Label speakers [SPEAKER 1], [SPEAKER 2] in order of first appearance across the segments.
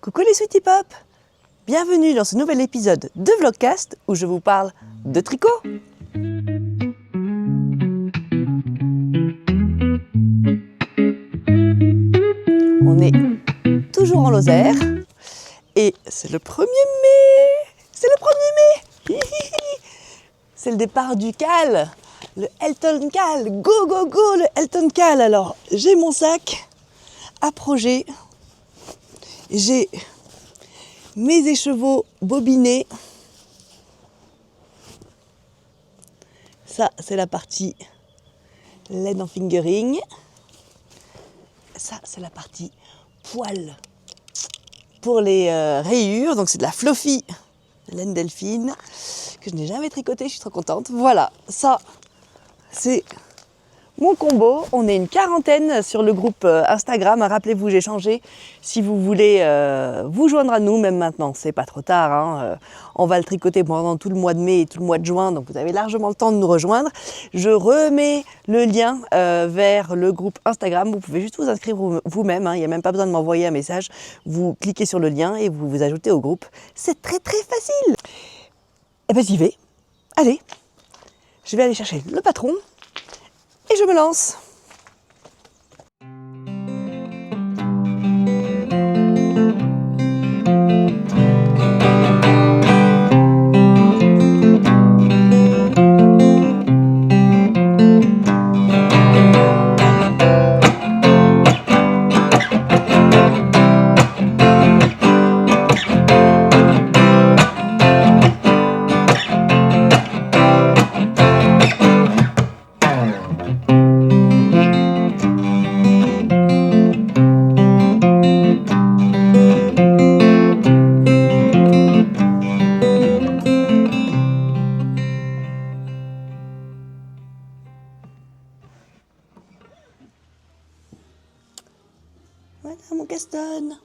[SPEAKER 1] Coucou les Sweetie Pop! Bienvenue dans ce nouvel épisode de Vlogcast où je vous parle de tricot. On est toujours en Lozère et c'est le 1er mai! C'est le 1er mai! C'est le départ du Cal, le Elton Cal. Go, go, go, le Elton Cal! Alors, j'ai mon sac à projet. J'ai mes écheveaux bobinés. Ça, c'est la partie laine en fingering. Ça, c'est la partie poil pour les rayures. Donc, c'est de la fluffy laine delphine que je n'ai jamais tricoté. Je suis trop contente. Voilà, ça, c'est mon combo. On est une quarantaine sur le groupe Instagram. Rappelez-vous, j'ai changé. Si vous voulez vous joindre à nous, même maintenant, c'est pas trop tard. Hein. On va le tricoter pendant tout le mois de mai et tout le mois de juin, donc vous avez largement le temps de nous rejoindre. Je remets le lien vers le groupe Instagram. Vous pouvez juste vous inscrire vous-même. Hein. Il n'y a même pas besoin de m'envoyer un message. Vous cliquez sur le lien et vous vous ajoutez au groupe. C'est très très facile. Et bien j'y vais. Allez, je vais aller chercher le patron. Et je me lance. Voilà mon Gaston.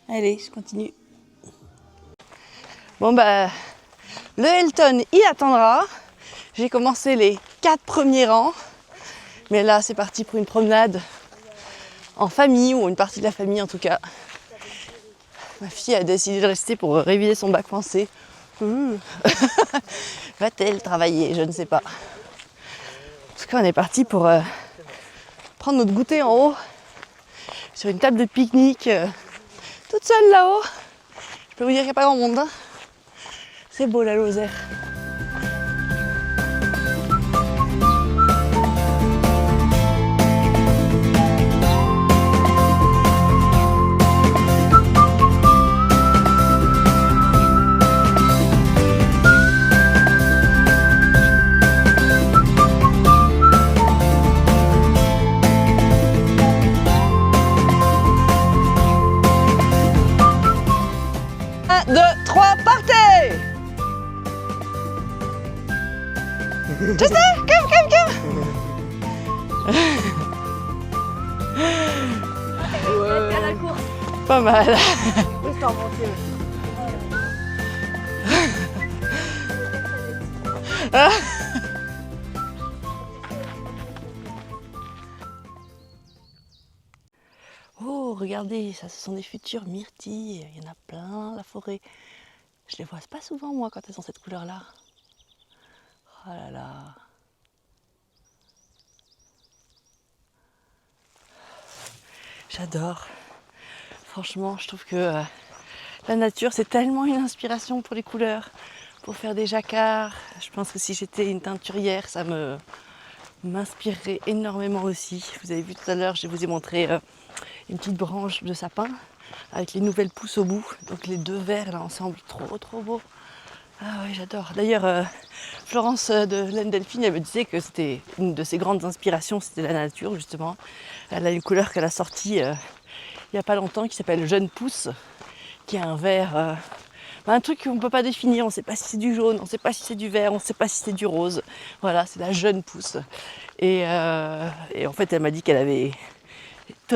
[SPEAKER 1] Allez, je continue. Bon bah, le Elton, il attendra. J'ai commencé les 4 premiers rangs. Mais là, c'est parti pour une promenade en famille, ou une partie de la famille en tout cas. Ma fille a décidé de rester pour réviser son bac français. Va-t-elle travailler? Je ne sais pas. En tout cas, on est parti pour prendre notre goûter en haut. Sur une table de pique-nique, toute seule là-haut. Je peux vous dire qu'il n'y a pas grand monde. Hein. C'est beau la Lozère. Just there, come.
[SPEAKER 2] Ouais. À la course.
[SPEAKER 1] Pas mal.
[SPEAKER 2] Oui, je t'en remontais
[SPEAKER 1] Oh, regardez, ça, ce sont des futures myrtilles. Il y en a plein, la forêt. Je les vois pas souvent, moi, quand elles ont cette couleur-là. Oh là là. J'adore. Franchement, je trouve que la nature, c'est tellement une inspiration pour les couleurs, pour faire des jacquards. Je pense que si j'étais une teinturière, ça m'inspirerait énormément aussi. Vous avez vu tout à l'heure, je vous ai montré une petite branche de sapin avec les nouvelles pousses au bout. Donc les deux verts là ensemble, trop beau. Ah oui, j'adore. D'ailleurs, Florence de Laine Delphine, elle me disait que c'était une de ses grandes inspirations, c'était la nature justement. Elle a une couleur qu'elle a sortie il n'y a pas longtemps qui s'appelle Jeune Pousse, qui est un vert, un truc qu'on ne peut pas définir. On ne sait pas si c'est du jaune, on ne sait pas si c'est du vert, on ne sait pas si c'est du rose. Voilà, c'est la Jeune Pousse. Et en fait, elle m'a dit qu'elle avait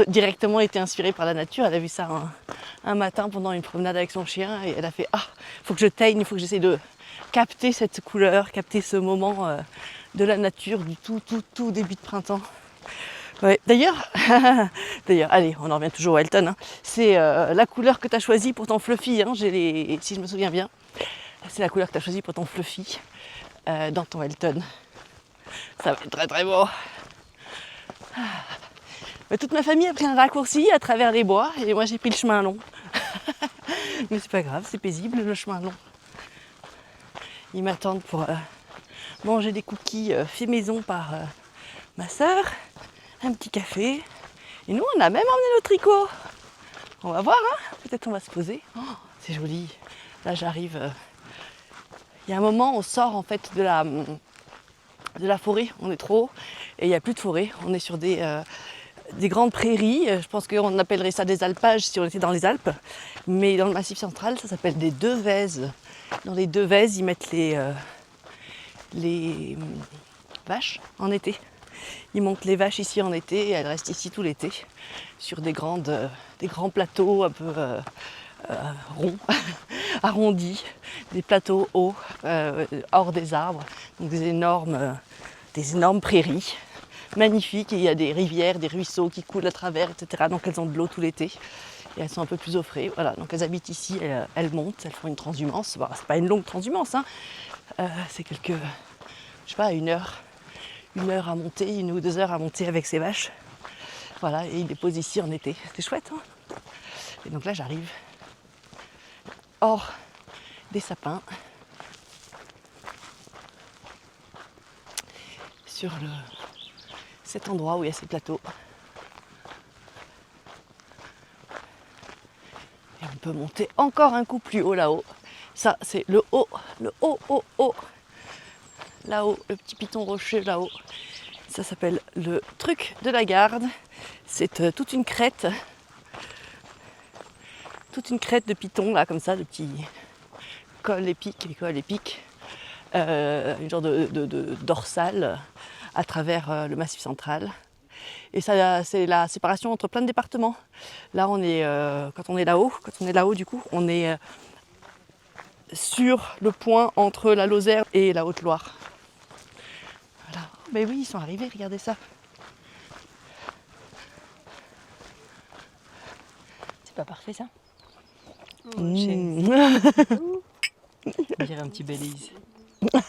[SPEAKER 1] directement été inspirée par la nature. Elle a vu ça un matin pendant une promenade avec son chien et elle a fait « Ah, il faut que je teigne, il faut que j'essaie de capter cette couleur, capter ce moment de la nature du tout début de printemps. » Ouais, d'ailleurs, allez, on en revient toujours au Elton. Hein. C'est la couleur que tu as choisie pour ton fluffy, hein, si je me souviens bien. C'est la couleur que tu as choisie pour ton fluffy dans ton Elton. Ça va être très très beau. Mais toute ma famille a pris un raccourci à travers les bois et moi j'ai pris le chemin long. Mais c'est pas grave, c'est paisible le chemin long. Ils m'attendent pour manger des cookies faits maison par ma sœur, un petit café. Et nous on a même emmené nos tricots. On va voir, hein, peut-être on va se poser. Oh, c'est joli. Là j'arrive. Il y a un moment on sort en fait de la forêt, on est trop haut et il n'y a plus de forêt. On est sur des grandes prairies. Je pense qu'on appellerait ça des alpages si on était dans les Alpes. Mais dans le Massif central, ça s'appelle des devèzes. Dans les devèzes, ils mettent les vaches en été. Ils montent les vaches ici en été et elles restent ici tout l'été sur des grands plateaux un peu ronds, arrondis, des plateaux hauts, hors des arbres, donc des énormes prairies magnifiques. Et il y a des rivières, des ruisseaux qui coulent à travers, etc. Donc elles ont de l'eau tout l'été et elles sont un peu plus au frais. Voilà, donc elles habitent ici, elles montent, elles font une transhumance. Bon, c'est pas une longue transhumance, hein. C'est je sais pas, une heure à monter, 1 ou 2 heures à monter avec ces vaches. Voilà, et ils déposent ici en été. C'était chouette, hein. Et donc là, j'arrive hors des sapins sur cet endroit où il y a ces plateaux. Et on peut monter encore un coup plus haut là-haut. Ça, c'est le haut. Là-haut, le petit piton rocheux là-haut. Ça s'appelle le truc de la garde. C'est toute une crête de pitons là, comme ça, de petits cols épiques, une genre de dorsale à travers le Massif central. Et ça, c'est la séparation entre plein de départements. Là, on est, quand on est là-haut, du coup, on est sur le point entre la Lozère et la Haute-Loire. Voilà. Mais oui, ils sont arrivés, regardez ça. C'est pas parfait, ça? On dirait un petit Belize.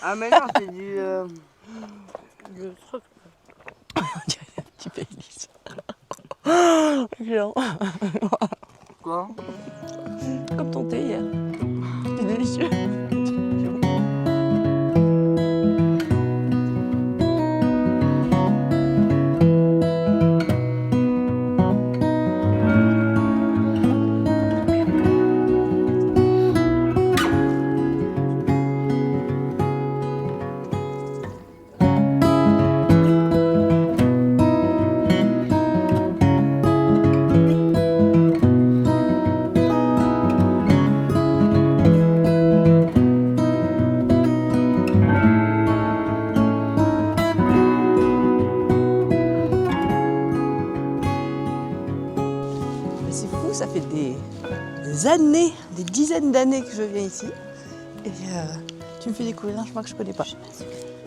[SPEAKER 2] Ah mais non, c'est du truc.
[SPEAKER 1] On dirait un petit Belize. Excellent.
[SPEAKER 2] Quoi?
[SPEAKER 1] Comme ton thé hier. C'est délicieux. C'est fou, ça fait des années, des dizaines d'années que je viens ici. Et tu me fais découvrir un chemin que je connais pas.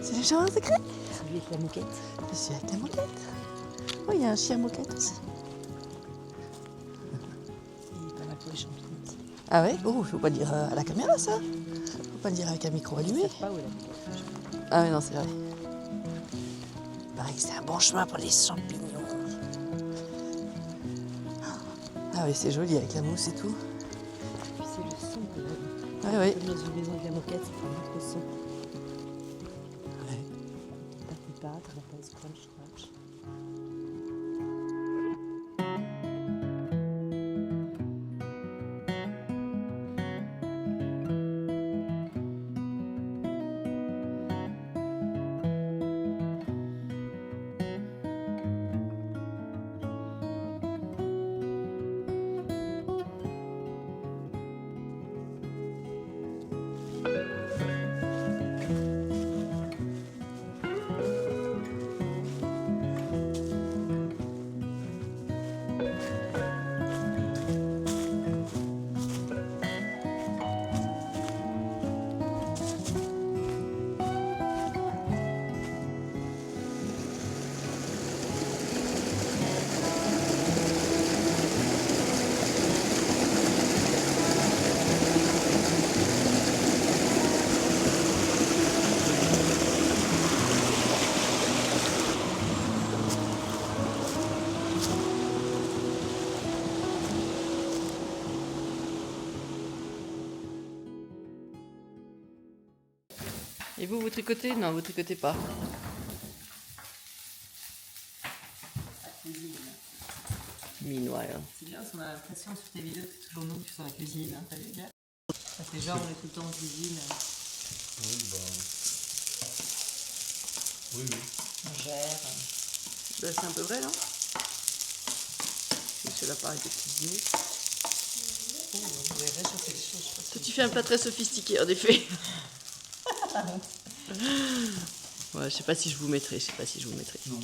[SPEAKER 1] C'est le chemin secret? Celui avec la moquette. Celui avec la moquette. Oh, il y a un chien moquette aussi.
[SPEAKER 3] Il est pas mal pour les champignons aussi.
[SPEAKER 1] Ah ouais? Oh, faut pas le dire à la caméra ça. Faut pas le dire avec un micro allumé.
[SPEAKER 3] Je sais pas où est la moquette.
[SPEAKER 1] Ah oui, non, c'est vrai. Il paraît que c'est un bon chemin pour les champignons. Ah oui, c'est joli avec la mousse et tout.
[SPEAKER 3] Puis c'est le son que j'aime.
[SPEAKER 1] Ah oui.
[SPEAKER 3] Comme dans une maison avec la moquette, c'est un autre son.
[SPEAKER 1] Ouais.
[SPEAKER 3] T'as pas, t'as pas scratch, scratch.
[SPEAKER 1] Et vous, vous tricotez? Non, vous tricotez pas. Mine, ouais.
[SPEAKER 3] C'est bien parce qu'on a l'impression sur tes vidéos que c'est toujours nous qui sommes dans la cuisine. Hein, t'as vu bien? Ça fait genre on est tout le temps en cuisine.
[SPEAKER 4] Oui, bah. Oui, oui.
[SPEAKER 3] On gère.
[SPEAKER 1] Bah, c'est un peu vrai, non? C'est l'appareil de cuisine.
[SPEAKER 3] Oh, on pourrait réchauffer les choses. Je sais
[SPEAKER 1] Toi, tu fais un plat très sophistiqué, en effet. Ouais, je sais pas si je vous mettrai,
[SPEAKER 4] Non.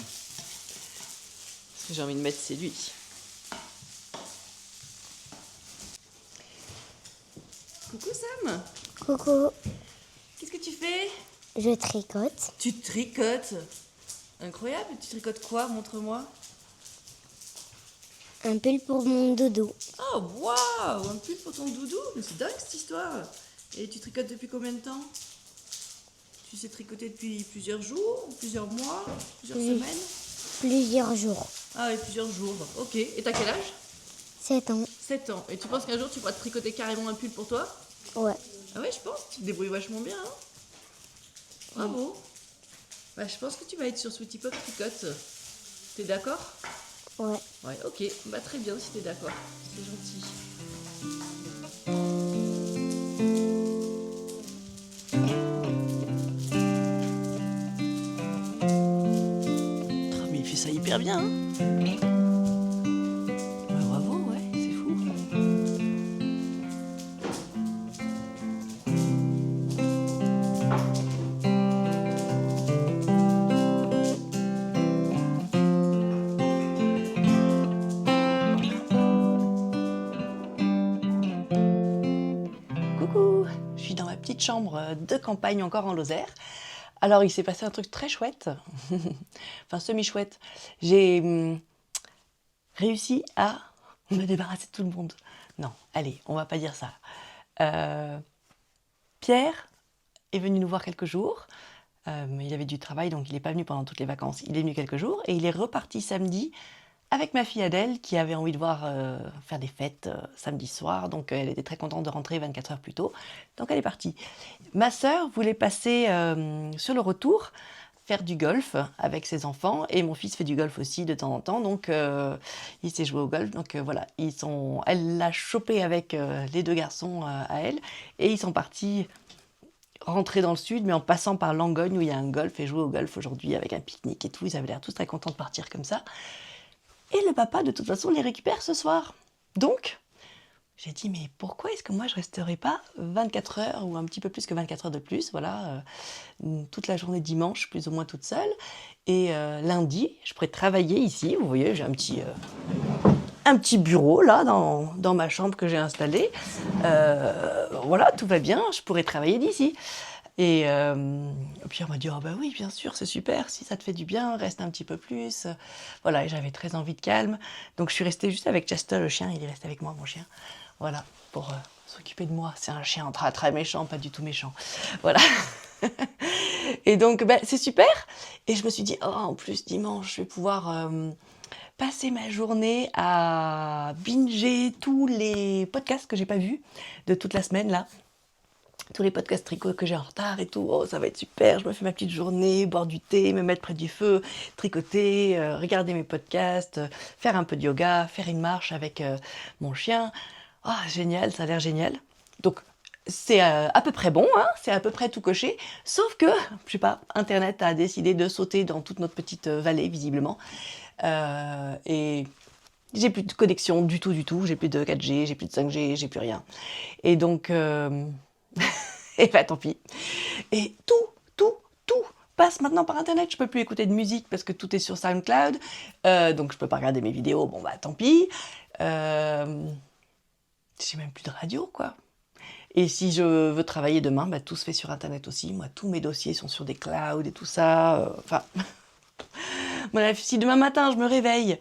[SPEAKER 1] Ce que j'ai envie de mettre, c'est lui. Coucou Sam,
[SPEAKER 5] Coucou,
[SPEAKER 1] qu'est-ce que tu fais?
[SPEAKER 5] je tricote
[SPEAKER 1] Tu tricotes. Incroyable, tu tricotes quoi? Montre-moi.
[SPEAKER 5] un pull pour mon doudou.
[SPEAKER 1] Oh, waouh, un pull pour ton doudou. Mais c'est dingue cette histoire. Et tu tricotes depuis combien de temps? Tu sais tricoter depuis plusieurs jours, plusieurs mois, plusieurs
[SPEAKER 5] Oui.
[SPEAKER 1] semaines?
[SPEAKER 5] Plusieurs jours.
[SPEAKER 1] Ah oui, plusieurs jours. Ok. Et t'as quel âge?
[SPEAKER 5] 7 ans.
[SPEAKER 1] 7 ans. Et tu penses qu'un jour tu pourras te tricoter carrément un pull pour toi?
[SPEAKER 5] Ouais.
[SPEAKER 1] Ah ouais, je pense. Tu te débrouilles vachement bien. Hein, bravo. Bah, je pense que tu vas être sur Sweetie Pop Tricote. T'es d'accord?
[SPEAKER 5] Ouais.
[SPEAKER 1] Ouais, ok. Bah, très bien si t'es d'accord. C'est gentil. Oh, mais il fait ça hyper bien. Hein, bah, bravo, ouais, c'est fou. Coucou, je suis dans ma petite chambre de campagne encore en Lozère. Alors il s'est passé un truc très chouette, enfin semi-chouette. J'ai réussi à me débarrasser de tout le monde. Non, allez, on va pas dire ça. Pierre est venu nous voir quelques jours. Il avait du travail, donc il n'est pas venu pendant toutes les vacances. Il est venu quelques jours et il est reparti samedi avec ma fille Adèle qui avait envie de faire des fêtes samedi soir. Donc elle était très contente de rentrer 24 heures plus tôt. Donc elle est partie. Ma sœur voulait passer sur le retour faire du golf avec ses enfants et mon fils fait du golf aussi de temps en temps. Donc il s'est joué au golf. Donc voilà, elle l'a chopé avec les deux garçons à elle et ils sont partis rentrer dans le sud, mais en passant par Langogne où il y a un golf et jouer au golf aujourd'hui avec un pique-nique et tout. Ils avaient l'air tous très contents de partir comme ça. Et le papa, de toute façon, les récupère ce soir. Donc, j'ai dit, mais pourquoi est-ce que moi je resterai pas 24 heures ou un petit peu plus que 24 heures de plus, voilà, toute la journée dimanche, plus ou moins toute seule. Et lundi, je pourrais travailler ici. Vous voyez, j'ai un petit bureau là dans ma chambre que j'ai installé. Voilà, tout va bien, je pourrais travailler d'ici. Et puis on m'a dit, oh bah oui, bien sûr, c'est super, si ça te fait du bien, reste un petit peu plus. Voilà, et j'avais très envie de calme. Donc je suis restée juste avec Chester, le chien, il est resté avec moi, mon chien. Voilà, pour s'occuper de moi. C'est un chien très, très méchant, pas du tout méchant. Voilà. Et donc, bah, c'est super. Et je me suis dit, oh, en plus, dimanche, je vais pouvoir passer ma journée à binger tous les podcasts que j'ai pas vus de toute la semaine, là. Tous les podcasts tricot que j'ai en retard et tout, oh ça va être super, je me fais ma petite journée, boire du thé, me mettre près du feu, tricoter, regarder mes podcasts, faire un peu de yoga, faire une marche avec mon chien. Ah génial, ça a l'air génial. Donc c'est à peu près bon, hein, c'est à peu près tout coché, sauf que, je sais pas, Internet a décidé de sauter dans toute notre petite vallée visiblement. Et j'ai plus de connexion du tout, j'ai plus de 4G, j'ai plus de 5G, j'ai plus rien. Et donc... et bah tant pis. Et tout passe maintenant par internet. Je peux plus écouter de musique parce que tout est sur SoundCloud. Donc je peux pas regarder mes vidéos. Bon bah tant pis. J'ai même plus de radio quoi. Et si je veux travailler demain, bah, tout se fait sur internet aussi. Moi, tous mes dossiers sont sur des clouds et tout ça. Enfin, bref, si demain matin je me réveille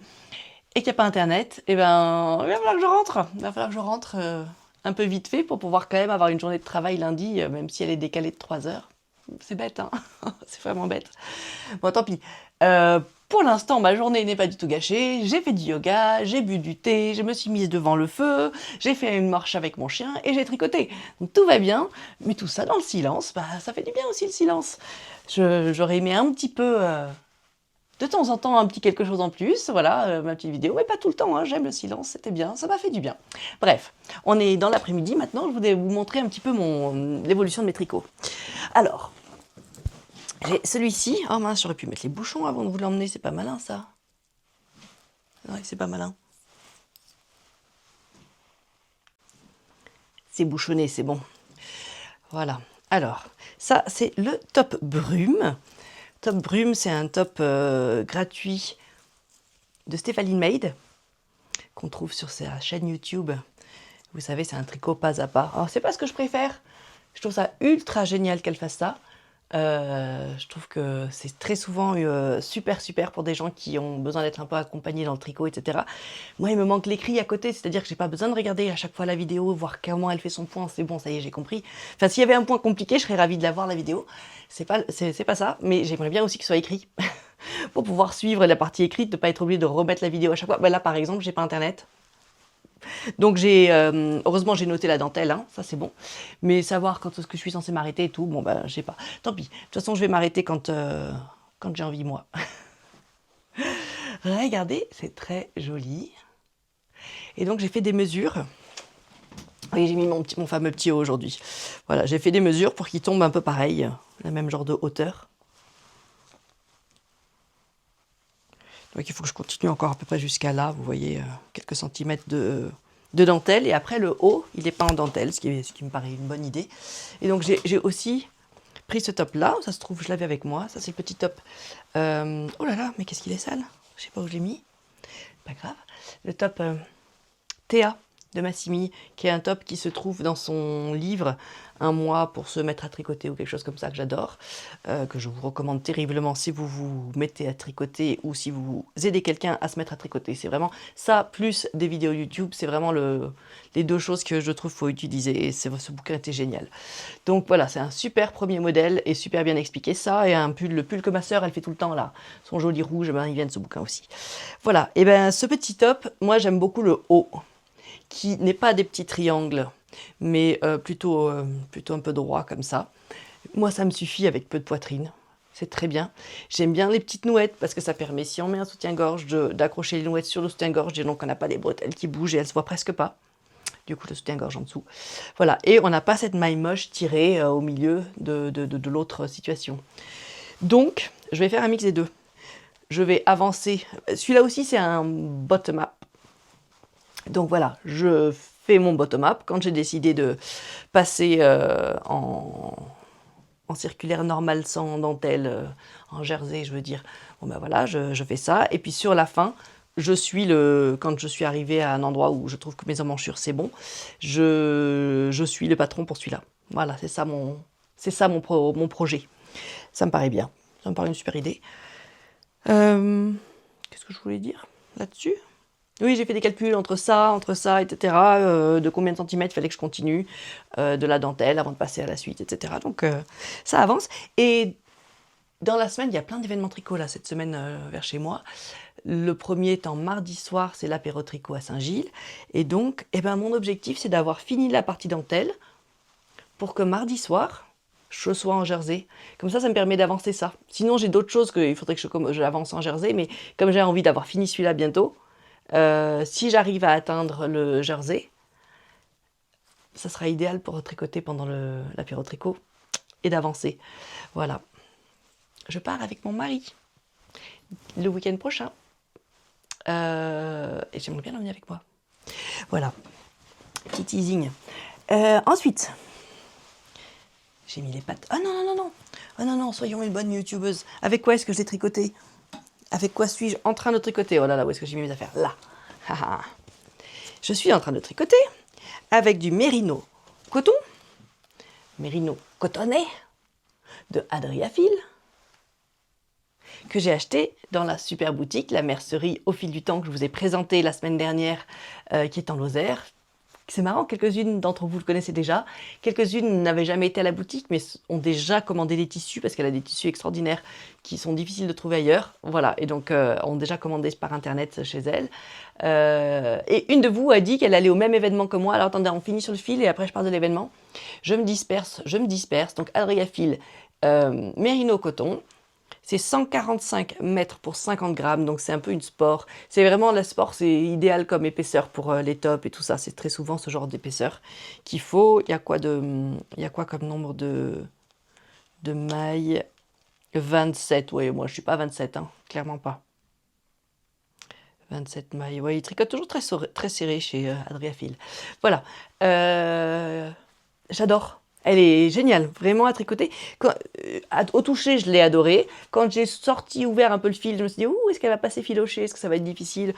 [SPEAKER 1] et qu'il n'y a pas internet, eh ben, il va falloir que je rentre. Il va falloir que je rentre un peu vite fait pour pouvoir quand même avoir une journée de travail lundi, même si elle est décalée de 3 heures. C'est bête, hein. C'est vraiment bête. Bon, tant pis. Pour l'instant, ma journée n'est pas du tout gâchée. J'ai fait du yoga, j'ai bu du thé, je me suis mise devant le feu, j'ai fait une marche avec mon chien et j'ai tricoté. Donc tout va bien, mais tout ça dans le silence, bah, ça fait du bien aussi le silence. J'aurais aimé un petit peu, de temps en temps, un petit quelque chose en plus, voilà, ma petite vidéo, mais pas tout le temps, hein, j'aime le silence, c'était bien, ça m'a fait du bien. Bref, on est dans l'après-midi maintenant, je voulais vous montrer un petit peu l'évolution de mes tricots. Alors, j'ai celui-ci. Oh mince, j'aurais pu mettre les bouchons avant de vous l'emmener. C'est pas malin, ça. Ouais, c'est pas malin. C'est bouchonné, c'est bon. Voilà. Alors, ça, c'est le top brume. Top brume, c'est un top gratuit de Stéphanie Made qu'on trouve sur sa chaîne YouTube. Vous savez, c'est un tricot pas à pas. Alors, c'est pas ce que je préfère. Je trouve ça ultra génial qu'elle fasse ça. Je trouve que c'est très souvent super pour des gens qui ont besoin d'être un peu accompagnés dans le tricot, etc. Moi, il me manque l'écrit à côté, c'est-à-dire que j'ai pas besoin de regarder à chaque fois la vidéo, voir comment elle fait son point, c'est bon, ça y est, j'ai compris. Enfin, s'il y avait un point compliqué, je serais ravie de la voir, la vidéo. C'est pas ça, mais j'aimerais bien aussi que ce soit écrit. Pour pouvoir suivre la partie écrite, de pas être obligé de remettre la vidéo à chaque fois. Ben là, par exemple, j'ai pas internet. Donc heureusement j'ai noté la dentelle, hein, ça c'est bon. Mais savoir quand est-ce que je suis censée m'arrêter et tout, bon ben je sais pas. Tant pis. De toute façon je vais m'arrêter quand j'ai envie moi. Regardez, c'est très joli. Et donc j'ai fait des mesures. Et j'ai mis mon fameux petit haut aujourd'hui. Voilà, j'ai fait des mesures pour qu'il tombe un peu pareil, le même genre de hauteur. Donc il faut que je continue encore à peu près jusqu'à là, vous voyez, quelques centimètres de dentelle. Et après le haut, il n'est pas en dentelle, ce qui me paraît une bonne idée. Et donc j'ai aussi pris ce top là, ça se trouve je l'avais avec moi, ça c'est le petit top. Oh là là, mais qu'est-ce qu'il est sale, je sais pas où je l'ai mis, pas grave. Le top Théa de Massimi, qui est un top qui se trouve dans son livre Un mois pour se mettre à tricoter ou quelque chose comme ça que j'adore, que je vous recommande terriblement si vous vous mettez à tricoter ou si vous aidez quelqu'un à se mettre à tricoter. C'est vraiment ça, plus des vidéos YouTube, c'est vraiment les deux choses que je trouve qu'il faut utiliser et ce bouquin était génial. Donc voilà, c'est un super premier modèle et super bien expliqué ça, et le pull que ma sœur elle fait tout le temps là, son joli rouge, ben, il vient de ce bouquin aussi. Voilà, et ben ce petit top, moi j'aime beaucoup le haut, qui n'est pas des petits triangles, mais plutôt un peu droit comme ça. Moi, ça me suffit avec peu de poitrine. C'est très bien. J'aime bien les petites nouettes parce que ça permet, si on met un soutien-gorge, d'accrocher les nouettes sur le soutien-gorge, et donc on n'a pas les bretelles qui bougent et elles se voient presque pas. Du coup, le soutien-gorge en dessous. Voilà. Et on n'a pas cette maille moche tirée au milieu de l'autre situation. Donc, je vais faire un mix des deux. Je vais avancer. Celui-là aussi, c'est un bottom-up. Donc voilà, je fais mon bottom-up. Quand j'ai décidé de passer en circulaire normal sans dentelle, en jersey, je veux dire, bon ben voilà, je fais ça. Et puis sur la fin, quand je suis arrivée à un endroit où je trouve que mes emmanchures c'est bon, je suis le patron pour celui-là. Voilà, c'est ça mon projet. Ça me paraît bien, ça me paraît une super idée. Qu'est-ce que je voulais dire là-dessus ? Oui, j'ai fait des calculs entre ça, etc. De combien de centimètres il fallait que je continue, de la dentelle avant de passer à la suite, etc. Donc ça avance. Et dans la semaine, il y a plein d'événements tricot là, cette semaine vers chez moi. Le premier étant mardi soir, c'est l'apéro tricot à Saint-Gilles. Et donc, mon objectif, c'est d'avoir fini la partie dentelle pour que mardi soir, je sois en jersey. Comme ça me permet d'avancer ça. Sinon, j'ai d'autres choses qu'il faudrait que j'avance en jersey, mais comme j'ai envie d'avoir fini celui-là bientôt, si j'arrive à atteindre le jersey, ça sera idéal pour tricoter pendant l'apéro tricot et d'avancer. Voilà. Je pars avec mon mari le week-end prochain. Et j'aimerais bien l'emmener avec moi. Voilà. Petit teasing. Ensuite, j'ai mis les pattes. Ah non, non, non, non. Ah non, non, soyons une bonne youtubeuse. Avec quoi est-ce que je l'ai tricoté ? Avec quoi suis-je en train de tricoter ? Oh là là, où est-ce que j'ai mis mes affaires ? Là. Je suis en train de tricoter avec du mérino coton, mérino cotonné de Adriafil, que j'ai acheté dans la super boutique, la mercerie au fil du temps que je vous ai présentée la semaine dernière, qui est en Lozère. C'est marrant, quelques-unes d'entre vous le connaissaient déjà, quelques-unes n'avaient jamais été à la boutique, mais ont déjà commandé des tissus, parce qu'elle a des tissus extraordinaires qui sont difficiles de trouver ailleurs, voilà, et donc ont déjà commandé par internet chez elle. Et une de vous a dit qu'elle allait au même événement que moi. Alors attendez, on finit sur le fil et après je parle de l'événement. Je me disperse, donc Adria Fil, Mérino Coton. C'est 145 mètres pour 50 grammes, donc c'est un peu une sport. C'est vraiment la sport, c'est idéal comme épaisseur pour les tops et tout ça. C'est très souvent ce genre d'épaisseur qu'il faut. Il y a quoi comme nombre de mailles? 27, oui, moi je suis pas 27, hein, clairement pas. 27 mailles, oui, il tricote toujours très serré chez Adria Fil. Voilà, j'adore. Elle est géniale, vraiment à tricoter. Au toucher, je l'ai adorée. Quand j'ai ouvert un peu le fil, je me suis dit, ouh, est-ce qu'elle va pas s'effilocher? Est-ce que ça va être difficile?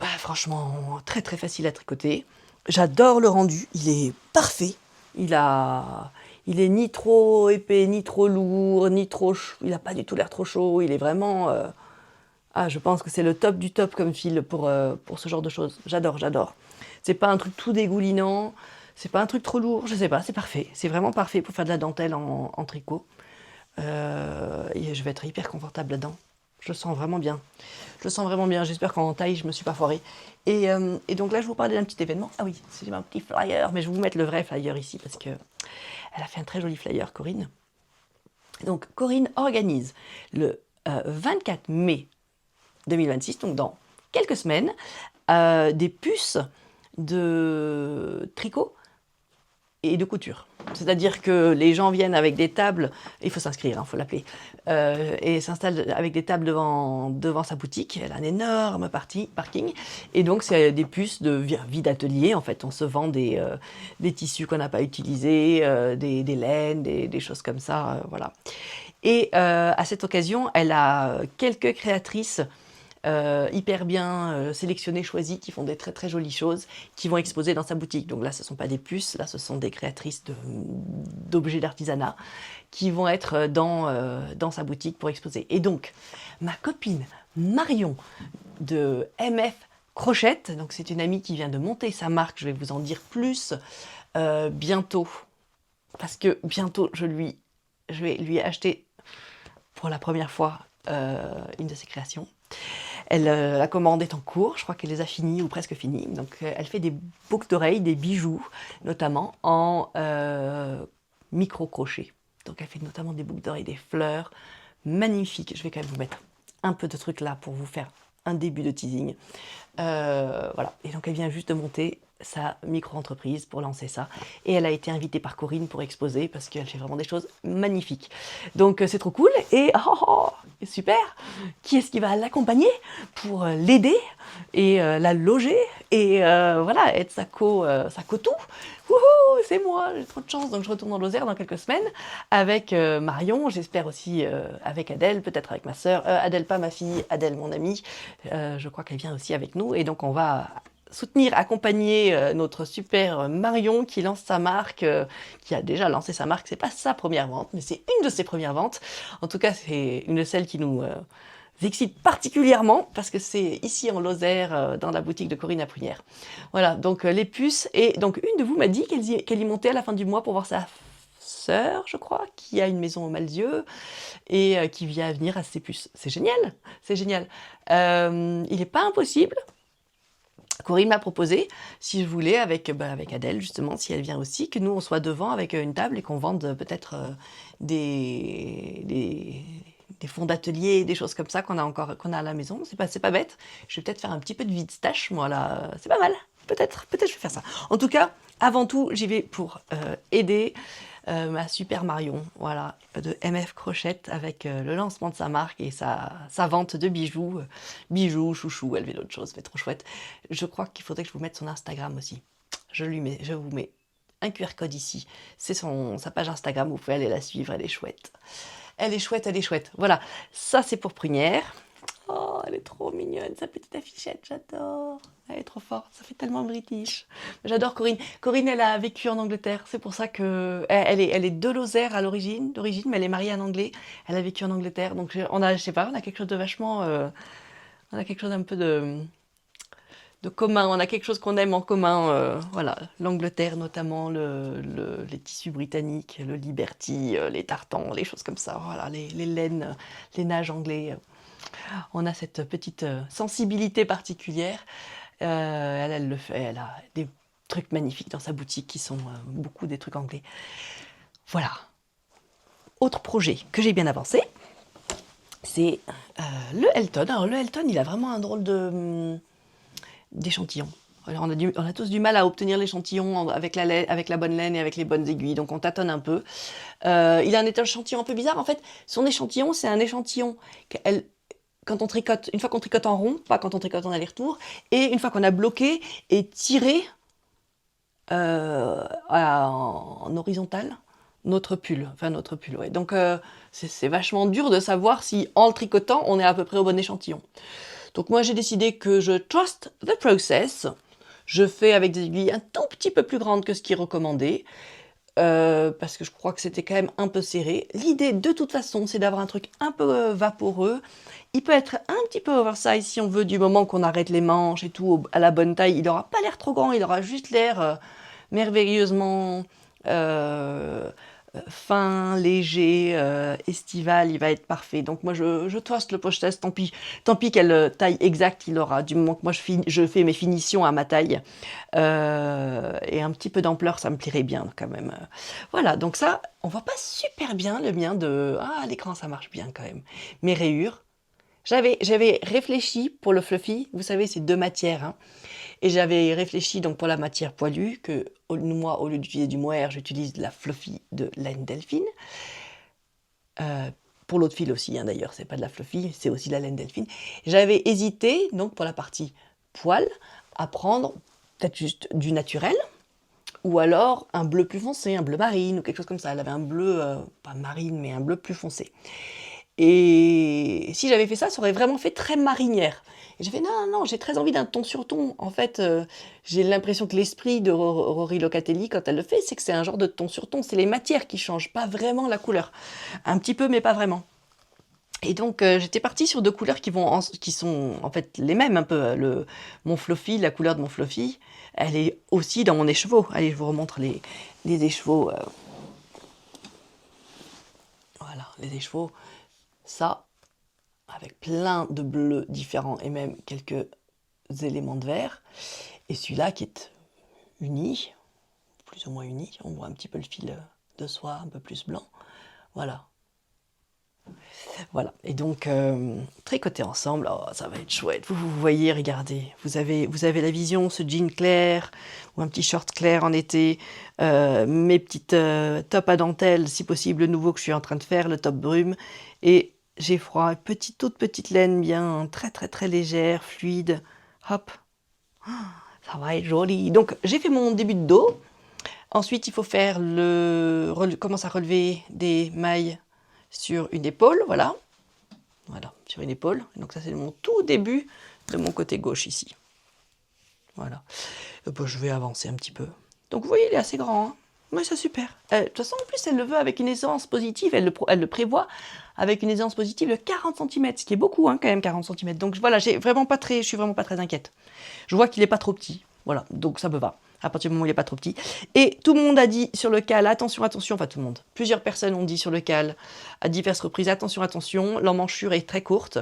[SPEAKER 1] Bah, franchement, très très facile à tricoter. J'adore le rendu, il est parfait. Il est ni trop épais, ni trop lourd, ni trop chaud. Il n'a pas du tout l'air trop chaud. Il est vraiment... je pense que c'est le top du top comme fil pour ce genre de choses. J'adore. C'est pas un truc tout dégoulinant. C'est pas un truc trop lourd, je sais pas, c'est parfait. C'est vraiment parfait pour faire de la dentelle en tricot. Et je vais être hyper confortable là-dedans. Je le sens vraiment bien. J'espère qu'en taille, je me suis pas foirée. Et donc là, je vous parlais d'un petit événement. Ah oui, c'est un petit flyer, mais je vais vous mettre le vrai flyer ici parce que elle a fait un très joli flyer, Corinne. Donc, Corinne organise le 24 mai 2026, donc dans quelques semaines, des puces de tricot et de couture. C'est-à-dire que les gens viennent avec des tables, il faut s'inscrire, il faut l'appeler, et s'installent avec des tables devant sa boutique. Elle a un énorme parking, et donc c'est des puces de vie d'atelier. En fait, on se vend des tissus qu'on n'a pas utilisés, des laines, des choses comme ça, voilà. Et à cette occasion, elle a quelques créatrices hyper bien sélectionnées, choisies, qui font des très très jolies choses, qui vont exposer dans sa boutique. Donc là, ce ne sont pas des puces, là, ce sont des créatrices d'objets d'artisanat qui vont être dans sa boutique pour exposer. Et donc, ma copine Marion de MF Crochette, donc c'est une amie qui vient de monter sa marque, je vais vous en dire plus bientôt, parce que bientôt, je vais lui acheter pour la première fois une de ses créations. La commande est en cours, je crois qu'elle les a finies ou presque finies. Donc elle fait des boucles d'oreilles, des bijoux, notamment en micro-crochet. Donc elle fait notamment des boucles d'oreilles, des fleurs, magnifiques. Je vais quand même vous mettre un peu de trucs là pour vous faire un début de teasing. Voilà, et donc elle vient juste de monter sa micro-entreprise pour lancer ça. Et elle a été invitée par Corinne pour exposer parce qu'elle fait vraiment des choses magnifiques. Donc c'est trop cool. Et super, qui est-ce qui va l'accompagner pour l'aider et la loger et voilà, être sa co-tout. Wouhou, c'est moi, j'ai trop de chance. Donc je retourne en Lozère dans quelques semaines avec Marion, j'espère aussi avec Adèle, peut-être avec ma sœur. Adèle, pas ma fille, Adèle, mon amie. Je crois qu'elle vient aussi avec nous. Et donc on va soutenir, accompagner notre super Marion qui lance sa marque, qui a déjà lancé sa marque. C'est pas sa première vente, mais c'est une de ses premières ventes. En tout cas, c'est une de celles qui nous excite particulièrement parce que c'est ici en Lozère, dans la boutique de Corinne à Prunière. Voilà, donc les puces. Et donc une de vous m'a dit qu'elle y montait à la fin du mois pour voir sa sœur, je crois, qui a une maison au Malzieu et qui vient venir à ses puces. C'est génial, c'est génial. Il n'est pas impossible. Corinne m'a proposé, si je voulais, avec Adèle justement, si elle vient aussi, que nous on soit devant avec une table et qu'on vende peut-être des fonds d'atelier, des choses comme ça qu'on a à la maison. C'est pas bête. Je vais peut-être faire un petit peu de vide stash, moi là, c'est pas mal. Peut-être je vais faire ça. En tout cas, avant tout, j'y vais pour aider ma super Marion, voilà, de MF Crochette, avec le lancement de sa marque et sa vente de bijoux, chouchous, elle fait d'autres choses, c'est trop chouette. Je crois qu'il faudrait que je vous mette son Instagram aussi. Je vous mets un QR code ici, c'est sa page Instagram, vous pouvez aller la suivre, elle est chouette. Elle est chouette. Voilà, ça c'est pour Prunière. Oh, elle est trop mignonne, sa petite affichette, j'adore. Elle est trop forte, ça fait tellement british. J'adore Corinne. Corinne, elle a vécu en Angleterre, c'est pour ça que... Elle est de Lozère à d'origine, mais elle est mariée à un Anglais. Elle a vécu en Angleterre, donc on a quelque chose de vachement... on a quelque chose un peu de commun, on a quelque chose qu'on aime en commun, voilà, l'Angleterre notamment, les tissus britanniques, le Liberty, les tartans, les choses comme ça, voilà, les laines, les nages anglais. On a cette petite sensibilité particulière. Elle le fait, elle a des trucs magnifiques dans sa boutique qui sont beaucoup des trucs anglais. Voilà. Autre projet que j'ai bien avancé, c'est le Elton. Alors le Elton, il a vraiment un drôle d'échantillon. Alors on a tous du mal à obtenir l'échantillon avec la bonne laine et avec les bonnes aiguilles, donc on tâtonne un peu. Il a un échantillon un peu bizarre. En fait, son échantillon, c'est un échantillon quand on tricote, une fois qu'on tricote en rond, pas quand on tricote en aller-retour, et une fois qu'on a bloqué et tiré en horizontal notre pull, ouais. Donc c'est vachement dur de savoir si en le tricotant on est à peu près au bon échantillon. Donc moi j'ai décidé que je trust the process. Je fais avec des aiguilles un tout petit peu plus grandes que ce qui est recommandé. Parce que je crois que c'était quand même un peu serré. L'idée de toute façon c'est d'avoir un truc un peu vaporeux. Il peut être un petit peu oversize si on veut, du moment qu'on arrête les manches et tout à la bonne taille. Il n'aura pas l'air trop grand, il aura juste l'air merveilleusement fin, léger, estival, il va être parfait. Donc moi je toiste le poche-test, tant pis quelle taille exacte il aura, du moment que moi je fais mes finitions à ma taille. Et un petit peu d'ampleur, ça me plairait bien quand même. Voilà, donc ça, on voit pas super bien le mien de... Ah, à l'écran ça marche bien quand même. Mes rayures. J'avais réfléchi pour le fluffy, vous savez c'est 2 matières, hein. Et j'avais réfléchi donc pour la matière poilue que moi au lieu d'utiliser du mohair, j'utilise la fluffy de laine delphine. Pour l'autre fil aussi, hein, d'ailleurs, c'est pas de la fluffy, c'est aussi de la laine delphine. J'avais hésité donc pour la partie poil à prendre peut-être juste du naturel ou alors un bleu plus foncé, un bleu marine ou quelque chose comme ça. Elle avait un bleu, pas marine, mais un bleu plus foncé. Et si j'avais fait ça, ça aurait vraiment fait très marinière. Et j'ai fait non, j'ai très envie d'un ton sur ton. En fait, j'ai l'impression que l'esprit de Rory Locatelli, quand elle le fait, c'est que c'est un genre de ton sur ton. C'est les matières qui changent, pas vraiment la couleur. Un petit peu, mais pas vraiment. Et donc, j'étais partie sur 2 couleurs qui sont en fait les mêmes un peu. Mon fluffy, la couleur de mon fluffy, elle est aussi dans mon écheveau. Allez, je vous remontre les écheveaux. Voilà, les écheveaux. Ça, avec plein de bleus différents et même quelques éléments de vert. Et celui-là qui est uni, plus ou moins uni. On voit un petit peu le fil de soie un peu plus blanc. Voilà. Voilà. Et donc, tricoter ensemble, oh, ça va être chouette. Vous voyez, regardez. Vous avez la vision, ce jean clair ou un petit short clair en été. Mes petites tops à dentelle, si possible, le nouveau que je suis en train de faire, le top brume. Et j'ai froid, toute petite laine bien, très très très légère, fluide. Hop, ça va être joli. Donc j'ai fait mon début de dos. Ensuite il faut faire commence à relever des mailles sur une épaule, voilà, sur une épaule. Donc ça c'est mon tout début de mon côté gauche ici. Voilà. Et puis, je vais avancer un petit peu. Donc vous voyez il est assez grand, hein. Oui, c'est super. De toute façon, en plus, elle le veut avec une aisance positive. Elle le prévoit avec une aisance positive de 40 cm, ce qui est beaucoup, hein, quand même, 40 cm. Donc voilà, je suis vraiment pas très inquiète. Je vois qu'il n'est pas trop petit. Voilà, donc ça me va. À partir du moment où il n'est pas trop petit. Et tout le monde a dit sur le cal, attention, enfin tout le monde. Plusieurs personnes ont dit sur le cal, à diverses reprises, attention, l'emmanchure est très courte.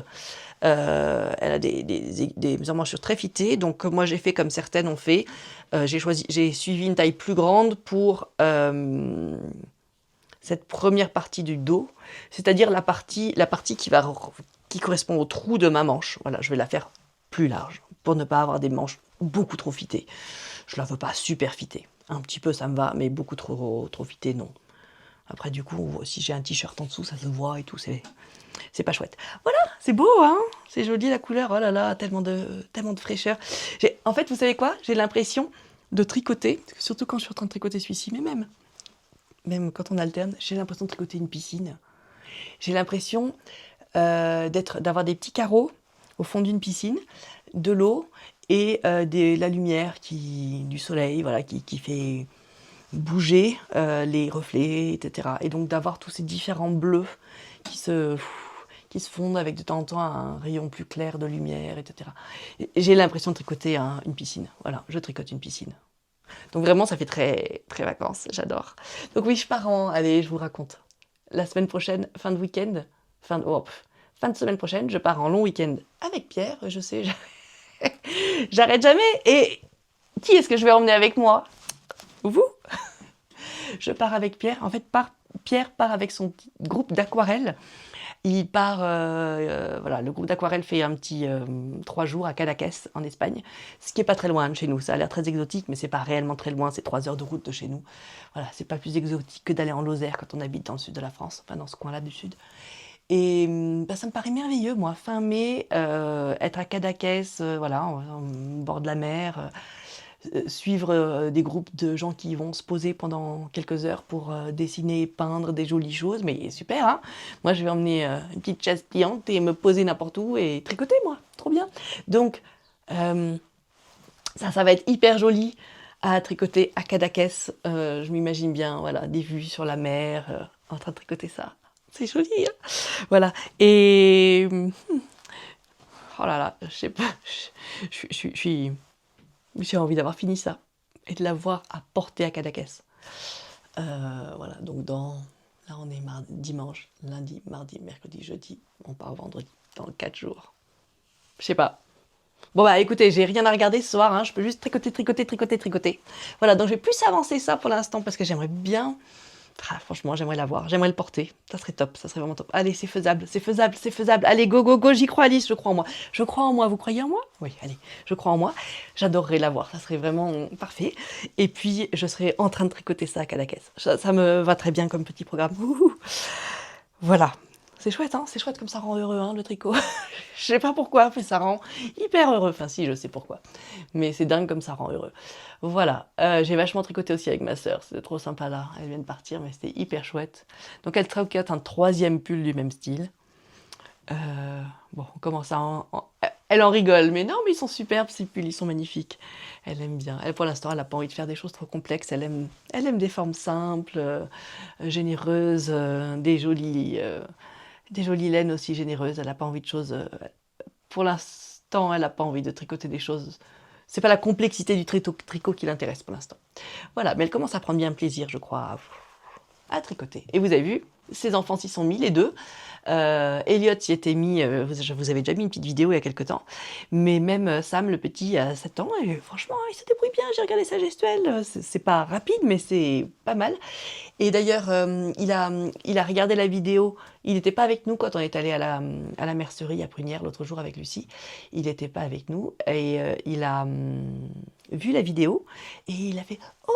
[SPEAKER 1] Elle a des emmanchure très fitées, donc moi j'ai fait comme certaines ont fait. J'ai suivi une taille plus grande pour cette première partie du dos, c'est-à-dire la partie qui correspond au trou de ma manche. Voilà, je vais la faire plus large pour ne pas avoir des manches beaucoup trop fitées. Je la veux pas super fitée. Un petit peu ça me va, mais beaucoup trop fitée, non. Après du coup, si j'ai un t-shirt en dessous, ça se voit et tout, c'est pas chouette. Voilà, c'est beau, hein. C'est joli la couleur, oh là là, tellement de fraîcheur. En fait, vous savez quoi? J'ai l'impression de tricoter, surtout quand je suis en train de tricoter celui-ci, mais même quand on alterne, j'ai l'impression de tricoter une piscine. J'ai l'impression d'avoir des petits carreaux au fond d'une piscine, de l'eau et la lumière du soleil, voilà, qui fait bouger les reflets, etc. Et donc d'avoir tous ces différents bleus qui se fondent avec de temps en temps un rayon plus clair de lumière, etc. Et j'ai l'impression de tricoter une piscine. Voilà, je tricote une piscine. Donc vraiment, ça fait très, très vacances, j'adore. Donc oui, je pars allez, je vous raconte. La semaine prochaine, fin de week-end, fin de semaine prochaine, je pars en long week-end avec Pierre. Je sais, j'arrête jamais. Et qui est-ce que je vais emmener avec moi? Vous? Je pars avec Pierre. En fait, Pierre part avec son petit groupe d'aquarelle. Il part, voilà, le groupe d'aquarelle fait un petit 3 jours à Cadaqués, en Espagne, ce qui est pas très loin de chez nous. Ça a l'air très exotique, mais c'est pas réellement très loin. C'est 3 heures de route de chez nous. Voilà, c'est pas plus exotique que d'aller en Lozère quand on habite dans le sud de la France, enfin dans ce coin-là du sud. Et ça me paraît merveilleux, moi, fin mai, être à Cadaqués, voilà, au bord de la mer. Suivre des groupes de gens qui vont se poser pendant quelques heures pour dessiner, peindre des jolies choses, mais super, hein. Moi, je vais emmener une petite chaise pliante et me poser n'importe où et tricoter, moi, trop bien. Donc, ça va être hyper joli à tricoter à Cadaqués. Je m'imagine bien, voilà, des vues sur la mer, en train de tricoter ça. C'est joli, hein. Voilà, et... oh là là, je sais pas, j'ai envie d'avoir fini ça et de l'avoir à porter à Cadaqués. Voilà, donc là on est dimanche, lundi, mardi, mercredi, jeudi, on part vendredi, dans 4 jours. Je sais pas. Bon bah écoutez, j'ai rien à regarder ce soir, hein, je peux juste tricoter. Voilà, donc je vais plus avancer ça pour l'instant parce que j'aimerais bien... franchement, j'aimerais l'avoir, j'aimerais le porter. Ça serait top, ça serait vraiment top. Allez, c'est faisable. Allez, go, j'y crois, Alice, je crois en moi. Vous croyez en moi? Oui, allez, je crois en moi. J'adorerais l'avoir, ça serait vraiment parfait. Et puis, je serais en train de tricoter ça à Cadaqués. Ça me va très bien comme petit programme. Ouhou. Voilà. C'est chouette, hein, c'est chouette comme ça rend heureux, hein, le tricot. Je sais pas pourquoi, mais ça rend hyper heureux. Enfin, si, je sais pourquoi. Mais c'est dingue comme ça rend heureux. Voilà, j'ai vachement tricoté aussi avec ma sœur, c'était trop sympa là. Elle vient de partir, mais c'était hyper chouette. Donc elle tricote un 3e pull du même style. Bon, on commence à elle en rigole, mais non, mais ils sont superbes ces pulls, ils sont magnifiques. Elle aime bien. Elle, pour l'instant, elle n'a pas envie de faire des choses trop complexes. Elle aime des formes simples, généreuses, des jolies laines aussi généreuses. Elle n'a pas envie de choses... pour l'instant, elle n'a pas envie de tricoter des choses... C'est pas la complexité du tricot qui l'intéresse pour l'instant. Voilà, mais elle commence à prendre bien plaisir, je crois, à tricoter. Et vous avez vu, ses enfants s'y sont mis, les deux. Elliot s'y était mis, je vous avais déjà mis une petite vidéo il y a quelques temps, mais même Sam, le petit, a 7 ans, et franchement, il se débrouille bien, j'ai regardé sa gestuelle, c'est pas rapide, mais c'est pas mal. Et d'ailleurs, il a regardé la vidéo, il n'était pas avec nous quand on est allé à la mercerie à Prunières l'autre jour avec Lucie, il n'était pas avec nous, et il a vu la vidéo, et il a fait « Oh !»